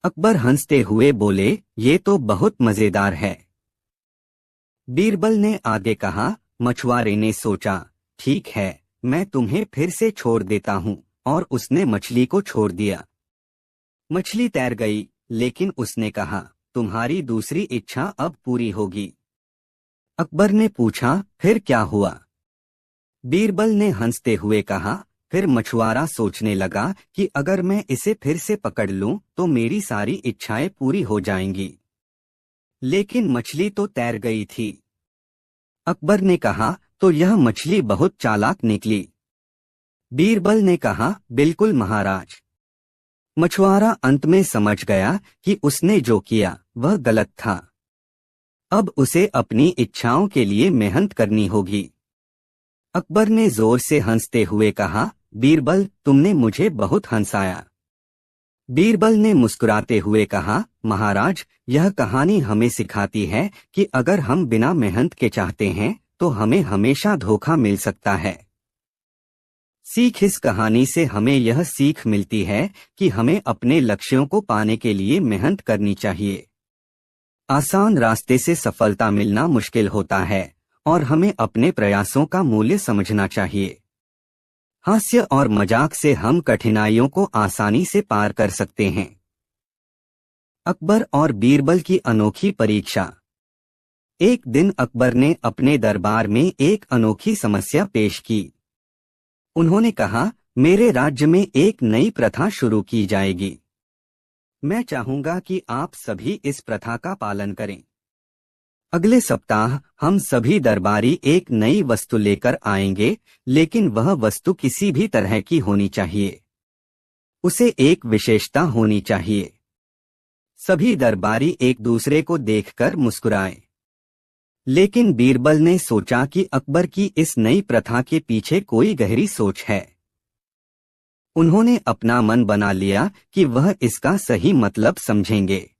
अकबर हंसते हुए बोले, ये तो बहुत मजेदार है। बीरबल ने आगे कहा, मछुआरे ने सोचा ठीक है, मैं तुम्हें फिर से छोड़ देता हूँ और उसने मछली को छोड़ दिया। मछली तैर गई लेकिन उसने कहा, तुम्हारी दूसरी इच्छा अब पूरी होगी। अकबर ने पूछा, फिर क्या हुआ। बीरबल ने हंसते हुए कहा, फिर मछुआरा सोचने लगा कि अगर मैं इसे फिर से पकड़ लूं तो मेरी सारी इच्छाएं पूरी हो जाएंगी। लेकिन मछली तो तैर गई थी। अकबर ने कहा, तो यह मछली बहुत चालाक निकली। बीरबल ने कहा, बिल्कुल महाराज। मछुआरा अंत में समझ गया कि उसने जो किया वह गलत था। अब उसे अपनी इच्छाओं के लिए मेहनत करनी होगी। अकबर ने जोर से हंसते हुए कहा, बीरबल तुमने मुझे बहुत हंसाया। बीरबल ने मुस्कुराते हुए कहा, महाराज यह कहानी हमें सिखाती है कि अगर हम बिना मेहनत के चाहते हैं तो हमें हमेशा धोखा मिल सकता है। सीख इस कहानी से हमें यह सीख मिलती है कि हमें अपने लक्ष्यों को पाने के लिए मेहनत करनी चाहिए। आसान रास्ते से सफलता मिलना मुश्किल होता है और हमें अपने प्रयासों का मूल्य समझना चाहिए। हास्य और मजाक से हम कठिनाइयों को आसानी से पार कर सकते हैं। अकबर और बीरबल की अनोखी परीक्षा। एक दिन अकबर ने अपने दरबार में एक अनोखी समस्या पेश की। उन्होंने कहा, मेरे राज्य में एक नई प्रथा शुरू की जाएगी। मैं चाहूंगा कि आप सभी इस प्रथा का पालन करें। अगले सप्ताह हम सभी दरबारी एक नई वस्तु लेकर आएंगे, लेकिन वह वस्तु किसी भी तरह की होनी चाहिए। उसे एक विशेषता होनी चाहिए। सभी दरबारी एक दूसरे को देखकर मुस्कुराए। लेकिन बीरबल ने सोचा कि अकबर की इस नई प्रथा के पीछे कोई गहरी सोच है। उन्होंने अपना मन बना लिया कि वह इसका सही मतलब समझेंगे।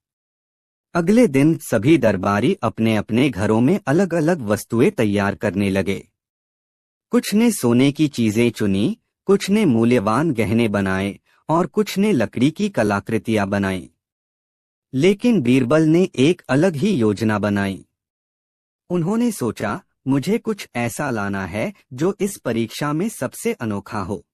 अगले दिन सभी दरबारी अपने अपने घरों में अलग अलग वस्तुएं तैयार करने लगे। कुछ ने सोने की चीजें चुनी, कुछ ने मूल्यवान गहने बनाए और कुछ ने लकड़ी की कलाकृतियां बनाई। लेकिन बीरबल ने एक अलग ही योजना बनाई। उन्होंने सोचा, मुझे कुछ ऐसा लाना है जो इस परीक्षा में सबसे अनोखा हो।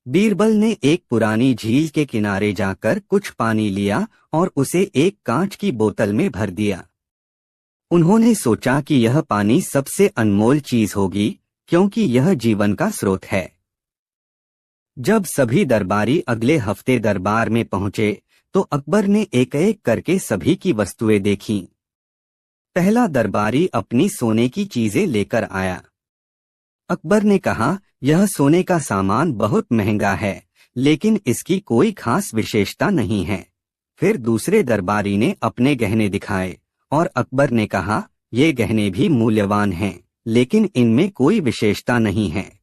बीरबल ने एक पुरानी झील के किनारे जाकर कुछ पानी लिया और उसे एक कांच की बोतल में भर दिया। उन्होंने सोचा कि यह पानी सबसे अनमोल चीज होगी, क्योंकि यह जीवन का स्रोत है। जब सभी दरबारी अगले हफ्ते दरबार में पहुंचे, तो अकबर ने एक एक करके सभी की वस्तुएं देखीं। पहला दरबारी अपनी सोने की चीजें लेकर आया। अकबर ने कहा, यह सोने का सामान बहुत महंगा है, लेकिन इसकी कोई खास विशेषता नहीं है। फिर दूसरे दरबारी ने अपने गहने दिखाए और अकबर ने कहा, ये गहने भी मूल्यवान हैं, लेकिन इनमें कोई विशेषता नहीं है।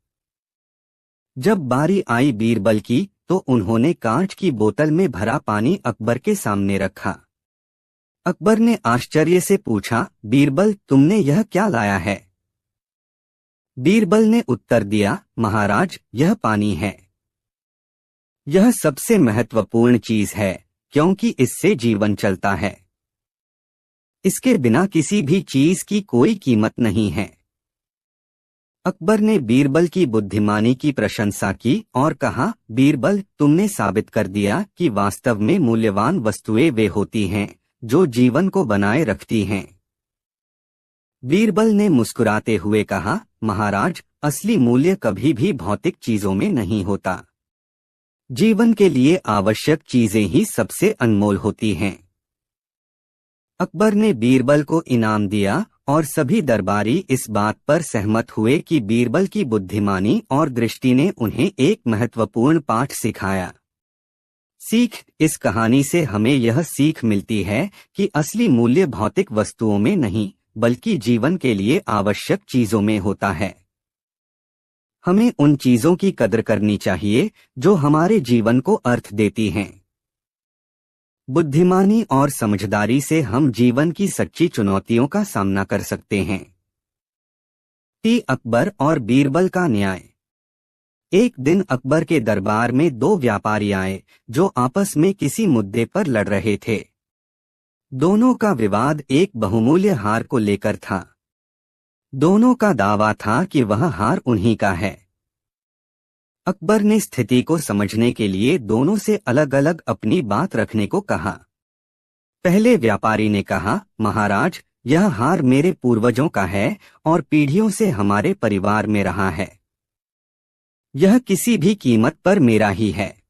जब बारी आई बीरबल की, तो उन्होंने कांच की बोतल में भरा पानी अकबर के सामने रखा। अकबर ने आश्चर्य से पूछा, बीरबल, तुमने यह क्या लाया है? बीरबल ने उत्तर दिया, महाराज, यह पानी है। यह सबसे महत्वपूर्ण चीज है, क्योंकि इससे जीवन चलता है। इसके बिना किसी भी चीज की कोई कीमत नहीं है। अकबर ने बीरबल की बुद्धिमानी की प्रशंसा की और कहा, बीरबल, तुमने साबित कर दिया कि वास्तव में मूल्यवान वस्तुएं वे होती हैं जो जीवन को बनाए रखती हैं। बीरबल ने मुस्कुराते हुए कहा, महाराज, असली मूल्य कभी भी भौतिक चीजों में नहीं होता। जीवन के लिए आवश्यक चीजें ही सबसे अनमोल होती हैं। अकबर ने बीरबल को इनाम दिया और सभी दरबारी इस बात पर सहमत हुए कि बीरबल की बुद्धिमानी और दृष्टि ने उन्हें एक महत्वपूर्ण पाठ सिखाया। सीख इस कहानी से हमें यह सीख मिलती है कि असली मूल्य भौतिक वस्तुओं में नहीं, बल्कि जीवन के लिए आवश्यक चीजों में होता है। हमें उन चीजों की कदर करनी चाहिए जो हमारे जीवन को अर्थ देती हैं। बुद्धिमानी और समझदारी से हम जीवन की सच्ची चुनौतियों का सामना कर सकते हैं। अकबर और बीरबल का न्याय। एक दिन अकबर के दरबार में दो व्यापारी आए जो आपस में किसी मुद्दे पर लड़ रहे थे। दोनों का विवाद एक बहुमूल्य हार को लेकर था। दोनों का दावा था कि वह हार उन्हीं का है। अकबर ने स्थिति को समझने के लिए दोनों से अलग अलग अपनी बात रखने को कहा। पहले व्यापारी ने कहा, महाराज, यह हार मेरे पूर्वजों का है और पीढ़ियों से हमारे परिवार में रहा है। यह किसी भी कीमत पर मेरा ही है।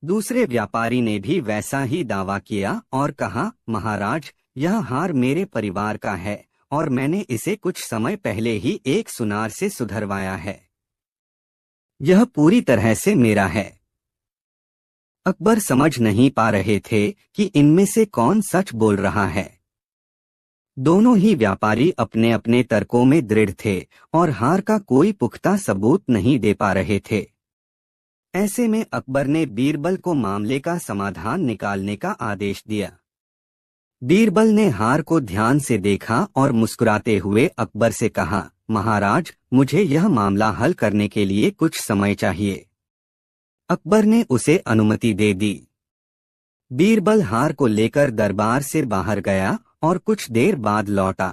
दूसरे व्यापारी ने भी वैसा ही दावा किया और कहा, महाराज, यह हार मेरे परिवार का है और मैंने इसे कुछ समय पहले ही एक सुनार से सुधरवाया है। यह पूरी तरह से मेरा है। अकबर समझ नहीं पा रहे थे कि इनमें से कौन सच बोल रहा है। दोनों ही व्यापारी अपने अपने तर्कों में दृढ़ थे और हार का कोई पुख्ता सबूत नहीं दे पा रहे थे। ऐसे में अकबर ने बीरबल को मामले का समाधान निकालने का आदेश दिया। बीरबल ने हार को ध्यान से देखा और मुस्कुराते हुए अकबर से कहा, महाराज, मुझे यह मामला हल करने के लिए कुछ समय चाहिए। अकबर ने उसे अनुमति दे दी। बीरबल हार को लेकर दरबार से बाहर गया और कुछ देर बाद लौटा।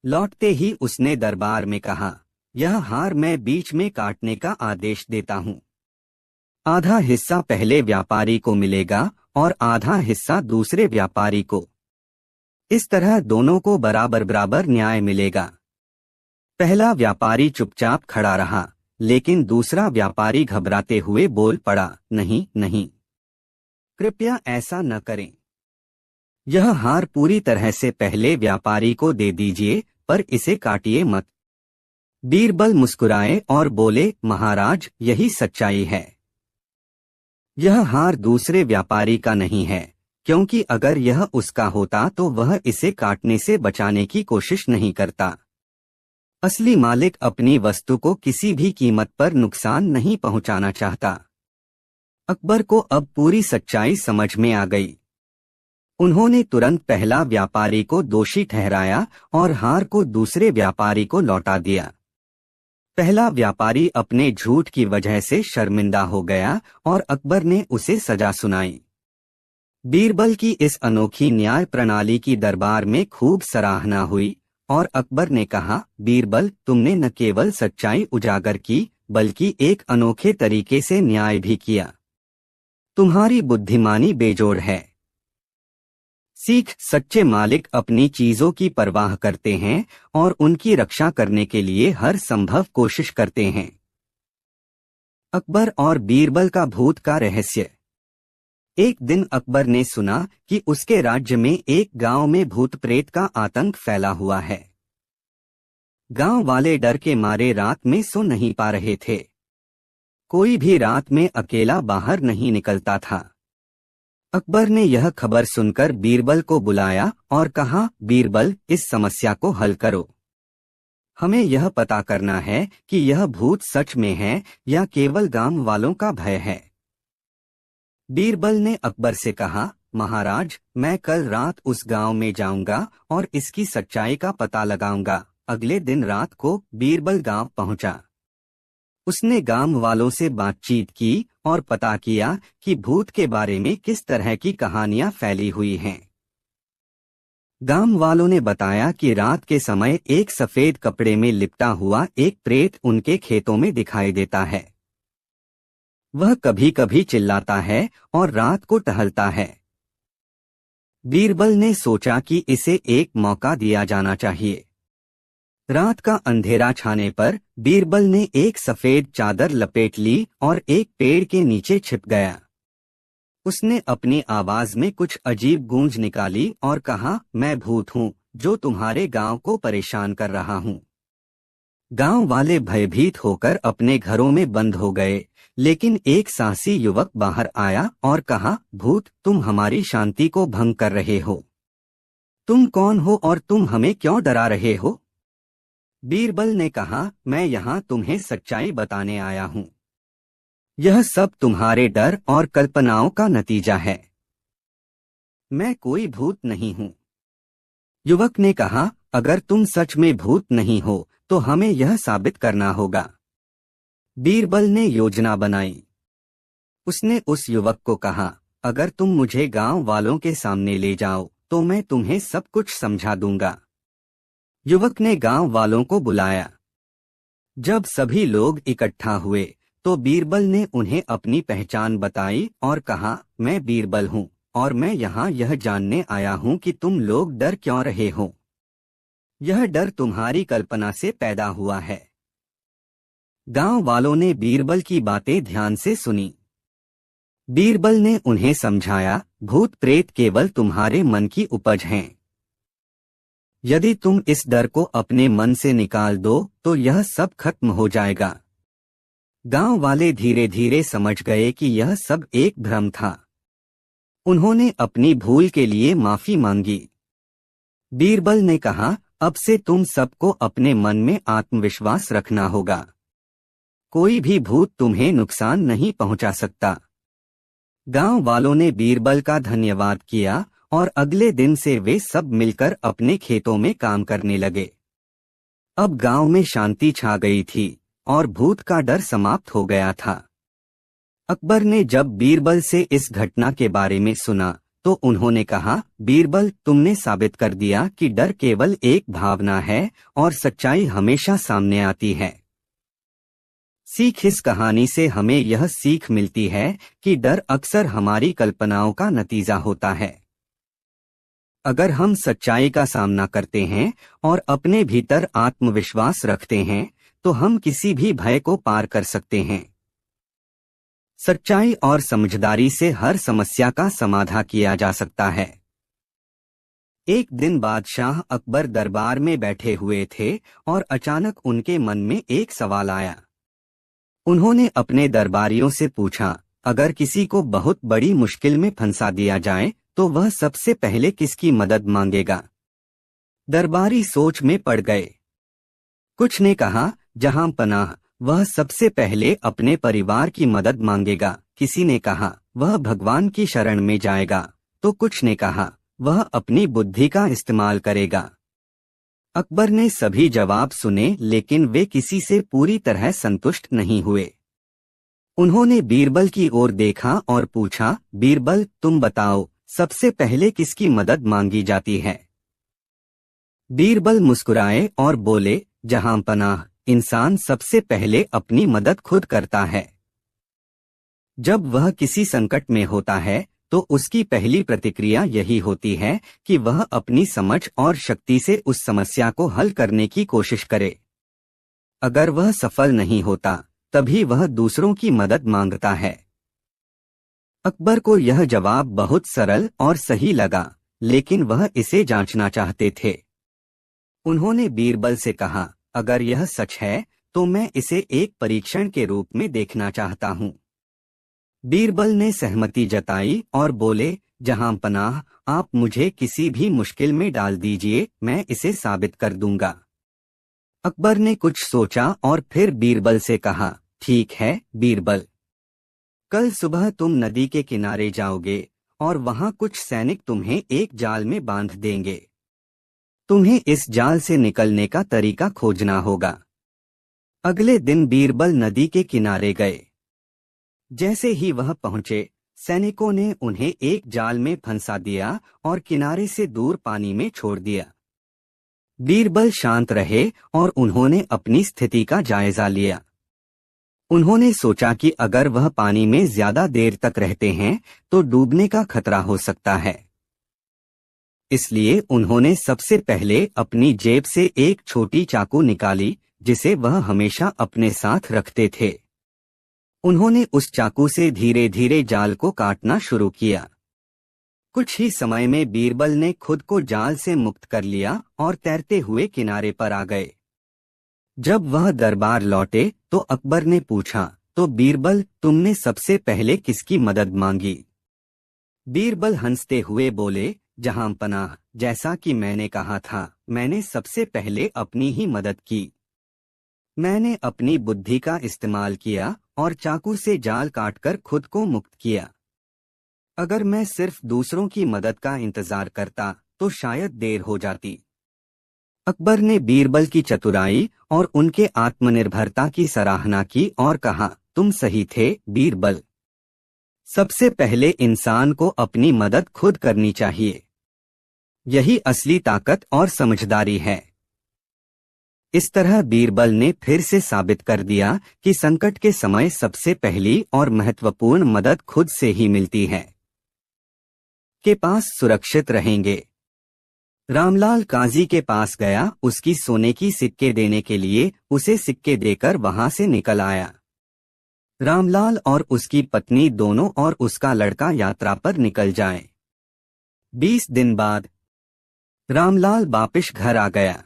लौटते ही उसने दरबार में कहा, यह हार मैं बीच में काटने का आदेश देता हूँ। आधा हिस्सा पहले व्यापारी को मिलेगा और आधा हिस्सा दूसरे व्यापारी को। इस तरह दोनों को बराबर बराबर न्याय मिलेगा। पहला व्यापारी चुपचाप खड़ा रहा, लेकिन दूसरा व्यापारी घबराते हुए बोल पड़ा, नहीं नहीं, कृपया ऐसा न करें। यह हार पूरी तरह से पहले व्यापारी को दे दीजिए, पर इसे काटिए मत। बीरबल मुस्कुराए और बोले, महाराज, यही सच्चाई है। यह हार दूसरे व्यापारी का नहीं है, क्योंकि अगर यह उसका होता तो वह इसे काटने से बचाने की कोशिश नहीं करता। असली मालिक अपनी वस्तु को किसी भी कीमत पर नुकसान नहीं पहुंचाना चाहता। अकबर को अब पूरी सच्चाई समझ में आ गई। उन्होंने तुरंत पहला व्यापारी को दोषी ठहराया और हार को दूसरे व्यापारी को लौटा दिया। पहला व्यापारी अपने झूठ की वजह से शर्मिंदा हो गया और अकबर ने उसे सजा सुनाई। बीरबल की इस अनोखी न्याय प्रणाली की दरबार में खूब सराहना हुई और अकबर ने कहा, बीरबल, तुमने न केवल सच्चाई उजागर की, बल्कि एक अनोखे तरीके से न्याय भी किया। तुम्हारी बुद्धिमानी बेजोड़ है। सीख, सच्चे मालिक अपनी चीजों की परवाह करते हैं और उनकी रक्षा करने के लिए हर संभव कोशिश करते हैं। अकबर और बीरबल का भूत का रहस्य। एक दिन अकबर ने सुना कि उसके राज्य में एक गांव में भूत प्रेत का आतंक फैला हुआ है। गांव वाले डर के मारे रात में सो नहीं पा रहे थे। कोई भी रात में अकेला बाहर नहीं निकलता था। अकबर ने यह खबर सुनकर बीरबल को बुलाया और कहा, बीरबल, इस समस्या को हल करो। हमें यह पता करना है कि यह भूत सच में है या केवल गांव वालों का भय है। बीरबल ने अकबर से कहा, महाराज, मैं कल रात उस गांव में जाऊंगा और इसकी सच्चाई का पता लगाऊंगा। अगले दिन रात को बीरबल गांव पहुंचा। उसने गांव वालों से बातचीत की और पता किया कि भूत के बारे में किस तरह की कहानियां फैली हुई हैं। गांव वालों ने बताया कि रात के समय एक सफेद कपड़े में लिपटा हुआ एक प्रेत उनके खेतों में दिखाई देता है। वह कभी कभी चिल्लाता है और रात को टहलता है। बीरबल ने सोचा कि इसे एक मौका दिया जाना चाहिए। रात का अंधेरा छाने पर बीरबल ने एक सफेद चादर लपेट ली और एक पेड़ के नीचे छिप गया। उसने अपनी आवाज में कुछ अजीब गूंज निकाली और कहा, मैं भूत हूँ जो तुम्हारे गांव को परेशान कर रहा हूँ। गांव वाले भयभीत होकर अपने घरों में बंद हो गए, लेकिन एक साहसी युवक बाहर आया और कहा, भूत, तुम हमारी शांति को भंग कर रहे हो। तुम कौन हो और तुम हमें क्यों डरा रहे हो? बीरबल ने कहा, मैं यहाँ तुम्हें सच्चाई बताने आया हूँ। यह सब तुम्हारे डर और कल्पनाओं का नतीजा है। मैं कोई भूत नहीं हूँ। युवक ने कहा, अगर तुम सच में भूत नहीं हो तो हमें यह साबित करना होगा। बीरबल ने योजना बनाई। उसने उस युवक को कहा, अगर तुम मुझे गांव वालों के सामने ले जाओ तो मैं तुम्हें सब कुछ समझा दूंगा। युवक ने गांव वालों को बुलाया। जब सभी लोग इकट्ठा हुए तो बीरबल ने उन्हें अपनी पहचान बताई और कहा, मैं बीरबल हूँ और मैं यहाँ यह जानने आया हूँ कि तुम लोग डर क्यों रहे हो। यह डर तुम्हारी कल्पना से पैदा हुआ है। गांव वालों ने बीरबल की बातें ध्यान से सुनी। बीरबल ने उन्हें समझाया, भूत प्रेत केवल तुम्हारे मन की उपज हैं। यदि तुम इस डर को अपने मन से निकाल दो तो यह सब खत्म हो जाएगा। गांव वाले धीरे धीरे समझ गए कि यह सब एक भ्रम था। उन्होंने अपनी भूल के लिए माफी मांगी। बीरबल ने कहा, अब से तुम सबको अपने मन में आत्मविश्वास रखना होगा। कोई भी भूत तुम्हें नुकसान नहीं पहुंचा सकता। गांव वालों ने बीरबल का धन्यवाद किया और अगले दिन से वे सब मिलकर अपने खेतों में काम करने लगे। अब गांव में शांति छा गई थी और भूत का डर समाप्त हो गया था। अकबर ने जब बीरबल से इस घटना के बारे में सुना तो उन्होंने कहा, बीरबल, तुमने साबित कर दिया कि डर केवल एक भावना है और सच्चाई हमेशा सामने आती है। सीख इस कहानी से हमें यह सीख मिलती है कि डर अक्सर हमारी कल्पनाओं का नतीजा होता है। अगर हम सच्चाई का सामना करते हैं और अपने भीतर आत्मविश्वास रखते हैं तो हम किसी भी भय को पार कर सकते हैं। सच्चाई और समझदारी से हर समस्या का समाधान किया जा सकता है। एक दिन बादशाह अकबर दरबार में बैठे हुए थे और अचानक उनके मन में एक सवाल आया। उन्होंने अपने दरबारियों से पूछा, अगर किसी को बहुत बड़ी मुश्किल में फंसा दिया जाए तो वह सबसे पहले किसकी मदद मांगेगा? दरबारी सोच में पड़ गए। कुछ ने कहा, जहां पनाह, वह सबसे पहले अपने परिवार की मदद मांगेगा। किसी ने कहा, वह भगवान की शरण में जाएगा, तो कुछ ने कहा, वह अपनी बुद्धि का इस्तेमाल करेगा। अकबर ने सभी जवाब सुने लेकिन वे किसी से पूरी तरह संतुष्ट नहीं हुए। उन्होंने बीरबल की ओर देखा और पूछा, बीरबल, तुम बताओ, सबसे पहले किसकी मदद मांगी जाती है? बीरबल मुस्कुराए और बोले, जहां पनाह, इंसान सबसे पहले अपनी मदद खुद करता है। जब वह किसी संकट में होता है तो उसकी पहली प्रतिक्रिया यही होती है कि वह अपनी समझ और शक्ति से उस समस्या को हल करने की कोशिश करे। अगर वह सफल नहीं होता तभी वह दूसरों की मदद मांगता है। अकबर को यह जवाब बहुत सरल और सही लगा, लेकिन वह इसे जांचना चाहते थे। उन्होंने बीरबल से कहा, अगर यह सच है तो मैं इसे एक परीक्षण के रूप में देखना चाहता हूँ। बीरबल ने सहमति जताई और बोले, जहां पनाह, आप मुझे किसी भी मुश्किल में डाल दीजिए, मैं इसे साबित कर दूंगा। अकबर ने कुछ सोचा और फिर बीरबल से कहा, ठीक है बीरबल, कल सुबह तुम नदी के किनारे जाओगे और वहां कुछ सैनिक तुम्हें एक जाल में बांध देंगे। तुम्हें इस जाल से निकलने का तरीका खोजना होगा। अगले दिन बीरबल नदी के किनारे गए। जैसे ही वह पहुंचे, सैनिकों ने उन्हें एक जाल में फंसा दिया और किनारे से दूर पानी में छोड़ दिया। बीरबल शांत रहे और उन्होंने अपनी स्थिति का जायजा लिया। उन्होंने सोचा कि अगर वह पानी में ज्यादा देर तक रहते हैं तो डूबने का खतरा हो सकता है। इसलिए उन्होंने सबसे पहले अपनी जेब से एक छोटी चाकू निकाली जिसे वह हमेशा अपने साथ रखते थे। उन्होंने उस चाकू से धीरे धीरे जाल को काटना शुरू किया। कुछ ही समय में बीरबल ने खुद को जाल से मुक्त कर लिया और तैरते हुए किनारे पर आ गए। जब वह दरबार लौटे तो अकबर ने पूछा, तो बीरबल, तुमने सबसे पहले किसकी मदद मांगी? बीरबल हंसते हुए बोले, जहां पनाह, जैसा कि मैंने कहा था, मैंने सबसे पहले अपनी ही मदद की। मैंने अपनी बुद्धि का इस्तेमाल किया और चाकू से जाल काटकर खुद को मुक्त किया। अगर मैं सिर्फ दूसरों की मदद का इंतजार करता तो शायद देर हो जाती। अकबर ने बीरबल की चतुराई और उनके आत्मनिर्भरता की सराहना की और कहा, तुम सही थे बीरबल। सबसे पहले इंसान को अपनी मदद खुद करनी चाहिए। यही असली ताकत और समझदारी है। इस तरह बीरबल ने फिर से साबित कर दिया कि संकट के समय सबसे पहली और महत्वपूर्ण मदद खुद से ही मिलती है। के पास सुरक्षित रहेंगे। रामलाल काजी के पास गया, उसकी सोने की सिक्के देने के लिए उसे सिक्के देकर वहां से निकल आया। रामलाल और उसकी पत्नी दोनों और उसका लड़का यात्रा पर निकल जाए। 20 दिन बाद रामलाल वापस घर आ गया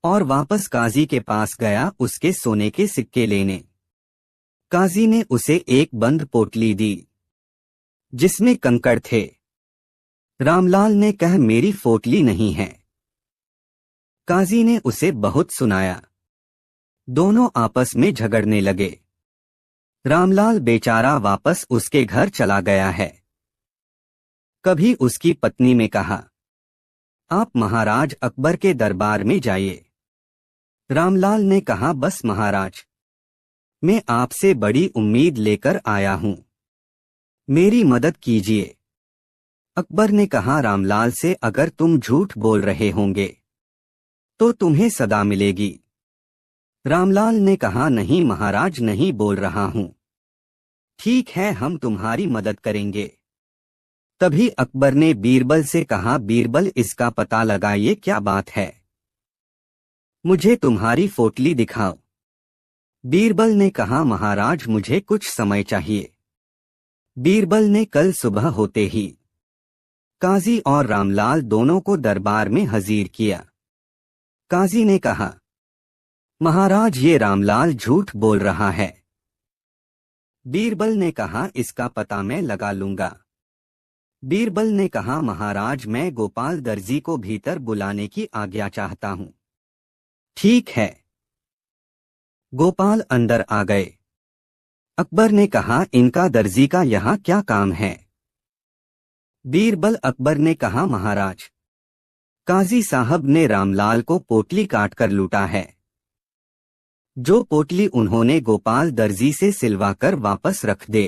और वापस काजी के पास गया उसके सोने के सिक्के लेने। काजी ने उसे एक बंद पोटली दी जिसमें कंकड़ थे। रामलाल ने कहा, मेरी पोटली नहीं है। काजी ने उसे बहुत सुनाया। दोनों आपस में झगड़ने लगे। रामलाल बेचारा वापस उसके घर चला गया है। कभी उसकी पत्नी ने कहा, आप महाराज अकबर के दरबार में जाइए। रामलाल ने कहा, बस महाराज, मैं आपसे बड़ी उम्मीद लेकर आया हूं, मेरी मदद कीजिए। अकबर ने कहा रामलाल से, अगर तुम झूठ बोल रहे होंगे तो तुम्हें सदा मिलेगी। रामलाल ने कहा, नहीं महाराज, नहीं बोल रहा हूं। ठीक है, हम तुम्हारी मदद करेंगे। तभी अकबर ने बीरबल से कहा, बीरबल, इसका पता लगाइए क्या बात है, मुझे तुम्हारी पोटली दिखाओ। बीरबल ने कहा, महाराज, मुझे कुछ समय चाहिए। बीरबल ने कल सुबह होते ही काजी और रामलाल दोनों को दरबार में हाजिर किया। काजी ने कहा, महाराज, ये रामलाल झूठ बोल रहा है। बीरबल ने कहा, इसका पता मैं लगा लूंगा। बीरबल ने कहा, महाराज, मैं गोपाल दर्जी को भीतर बुलाने की आज्ञा चाहता हूं। ठीक है। गोपाल अंदर आ गए। अकबर ने कहा, इनका दर्जी का यहाँ क्या काम है? बीरबल अकबर ने कहा, महाराज, काजी साहब ने रामलाल को पोटली काट कर लूटा है। जो पोटली उन्होंने गोपाल दर्जी से सिलवाकर वापस रख दे।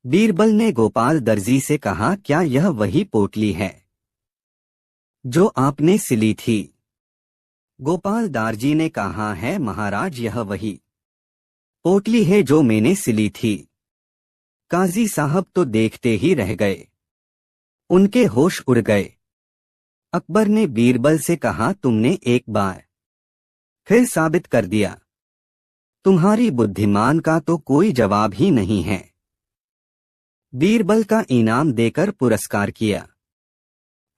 बीरबल ने गोपाल दर्जी से कहा, क्या यह वही पोटली है जो आपने सिली थी? गोपाल दारजी ने कहा, है महाराज, यह वही पोटली है जो मैंने सिली थी। काजी साहब तो देखते ही रह गए, उनके होश उड़ गए। अकबर ने बीरबल से कहा, तुमने एक बार फिर साबित कर दिया, तुम्हारी बुद्धिमान का तो कोई जवाब ही नहीं है। बीरबल का इनाम देकर पुरस्कार किया।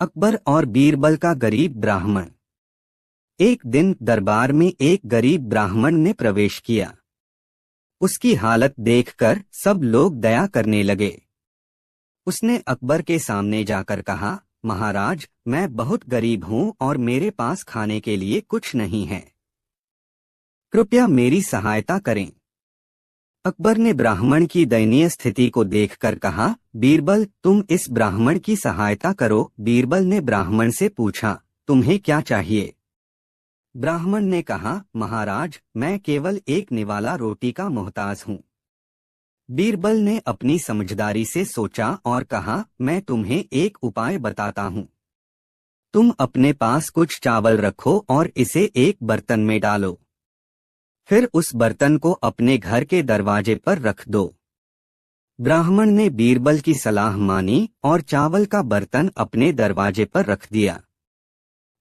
अकबर और बीरबल का गरीब ब्राह्मण। एक दिन दरबार में एक गरीब ब्राह्मण ने प्रवेश किया। उसकी हालत देखकर सब लोग दया करने लगे। उसने अकबर के सामने जाकर कहा, महाराज, मैं बहुत गरीब हूं और मेरे पास खाने के लिए कुछ नहीं है, कृपया मेरी सहायता करें। अकबर ने ब्राह्मण की दयनीय स्थिति को देखकर कहा, बीरबल, तुम इस ब्राह्मण की सहायता करो। बीरबल ने ब्राह्मण से पूछा, तुम्हें क्या चाहिए? ब्राह्मण ने कहा, महाराज, मैं केवल एक निवाला रोटी का मोहताज हूं। बीरबल ने अपनी समझदारी से सोचा और कहा, मैं तुम्हें एक उपाय बताता हूं। तुम अपने पास कुछ चावल रखो और इसे एक बर्तन में डालो, फिर उस बर्तन को अपने घर के दरवाजे पर रख दो। ब्राह्मण ने बीरबल की सलाह मानी और चावल का बर्तन अपने दरवाजे पर रख दिया।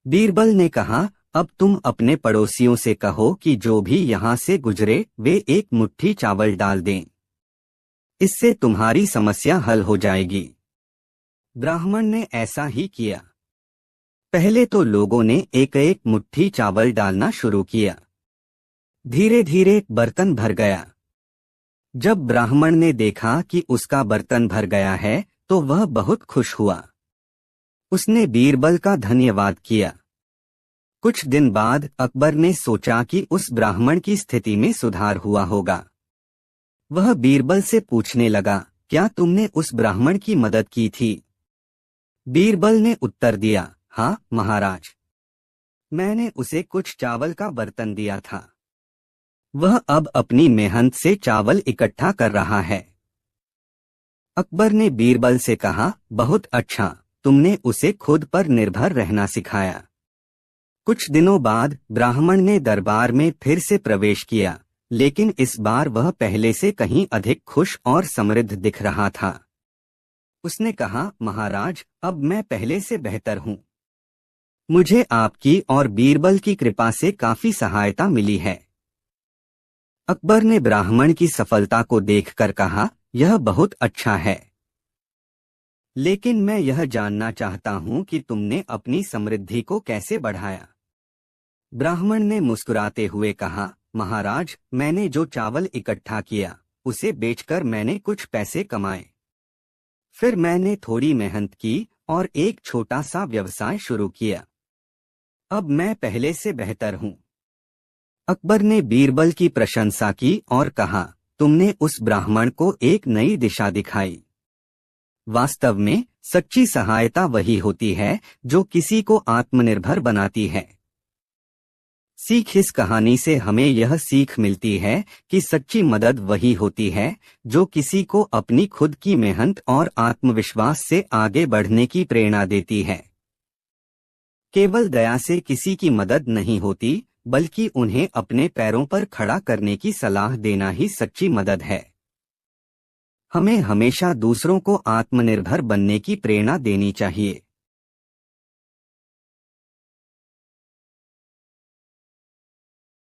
बीरबल ने कहा, अब तुम अपने पड़ोसियों से कहो कि जो भी यहाँ से गुजरे वे एक मुट्ठी चावल डाल दें, इससे तुम्हारी समस्या हल हो जाएगी। ब्राह्मण ने ऐसा ही किया। पहले तो लोगों ने एक एक मुट्ठी चावल डालना शुरू किया। धीरे धीरे बर्तन भर गया। जब ब्राह्मण ने देखा कि उसका बर्तन भर गया है तो वह बहुत खुश हुआ। उसने बीरबल का धन्यवाद किया। कुछ दिन बाद अकबर ने सोचा कि उस ब्राह्मण की स्थिति में सुधार हुआ होगा। वह बीरबल से पूछने लगा, क्या तुमने उस ब्राह्मण की मदद की थी? बीरबल ने उत्तर दिया, हाँ महाराज, मैंने उसे कुछ चावल का बर्तन दिया था। वह अब अपनी मेहनत से चावल इकट्ठा कर रहा है। अकबर ने बीरबल से कहा, बहुत अच्छा, तुमने उसे खुद पर निर्भर रहना सिखाया। कुछ दिनों बाद ब्राह्मण ने दरबार में फिर से प्रवेश किया, लेकिन इस बार वह पहले से कहीं अधिक खुश और समृद्ध दिख रहा था। उसने कहा, महाराज, अब मैं पहले से बेहतर हूँ। मुझे आपकी और बीरबल की कृपा से काफी सहायता मिली है। अकबर ने ब्राह्मण की सफलता को देखकर कहा, यह बहुत अच्छा है, लेकिन मैं यह जानना चाहता हूँ कि तुमने अपनी समृद्धि को कैसे बढ़ाया। ब्राह्मण ने मुस्कुराते हुए कहा, महाराज, मैंने जो चावल इकट्ठा किया उसे बेचकर मैंने कुछ पैसे कमाए। फिर मैंने थोड़ी मेहनत की और एक छोटा सा व्यवसाय शुरू किया। अब मैं पहले से बेहतर हूँ। अकबर ने बीरबल की प्रशंसा की और कहा, तुमने उस ब्राह्मण को एक नई दिशा दिखाई। वास्तव में सच्ची सहायता वही होती है जो किसी को आत्मनिर्भर बनाती है। सीख इस कहानी से हमें यह सीख मिलती है कि सच्ची मदद वही होती है जो किसी को अपनी खुद की मेहनत और आत्मविश्वास से आगे बढ़ने की प्रेरणा देती है। केवल दया से किसी की मदद नहीं होती, बल्कि उन्हें अपने पैरों पर खड़ा करने की सलाह देना ही सच्ची मदद है। हमें हमेशा दूसरों को आत्मनिर्भर बनने की प्रेरणा देनी चाहिए।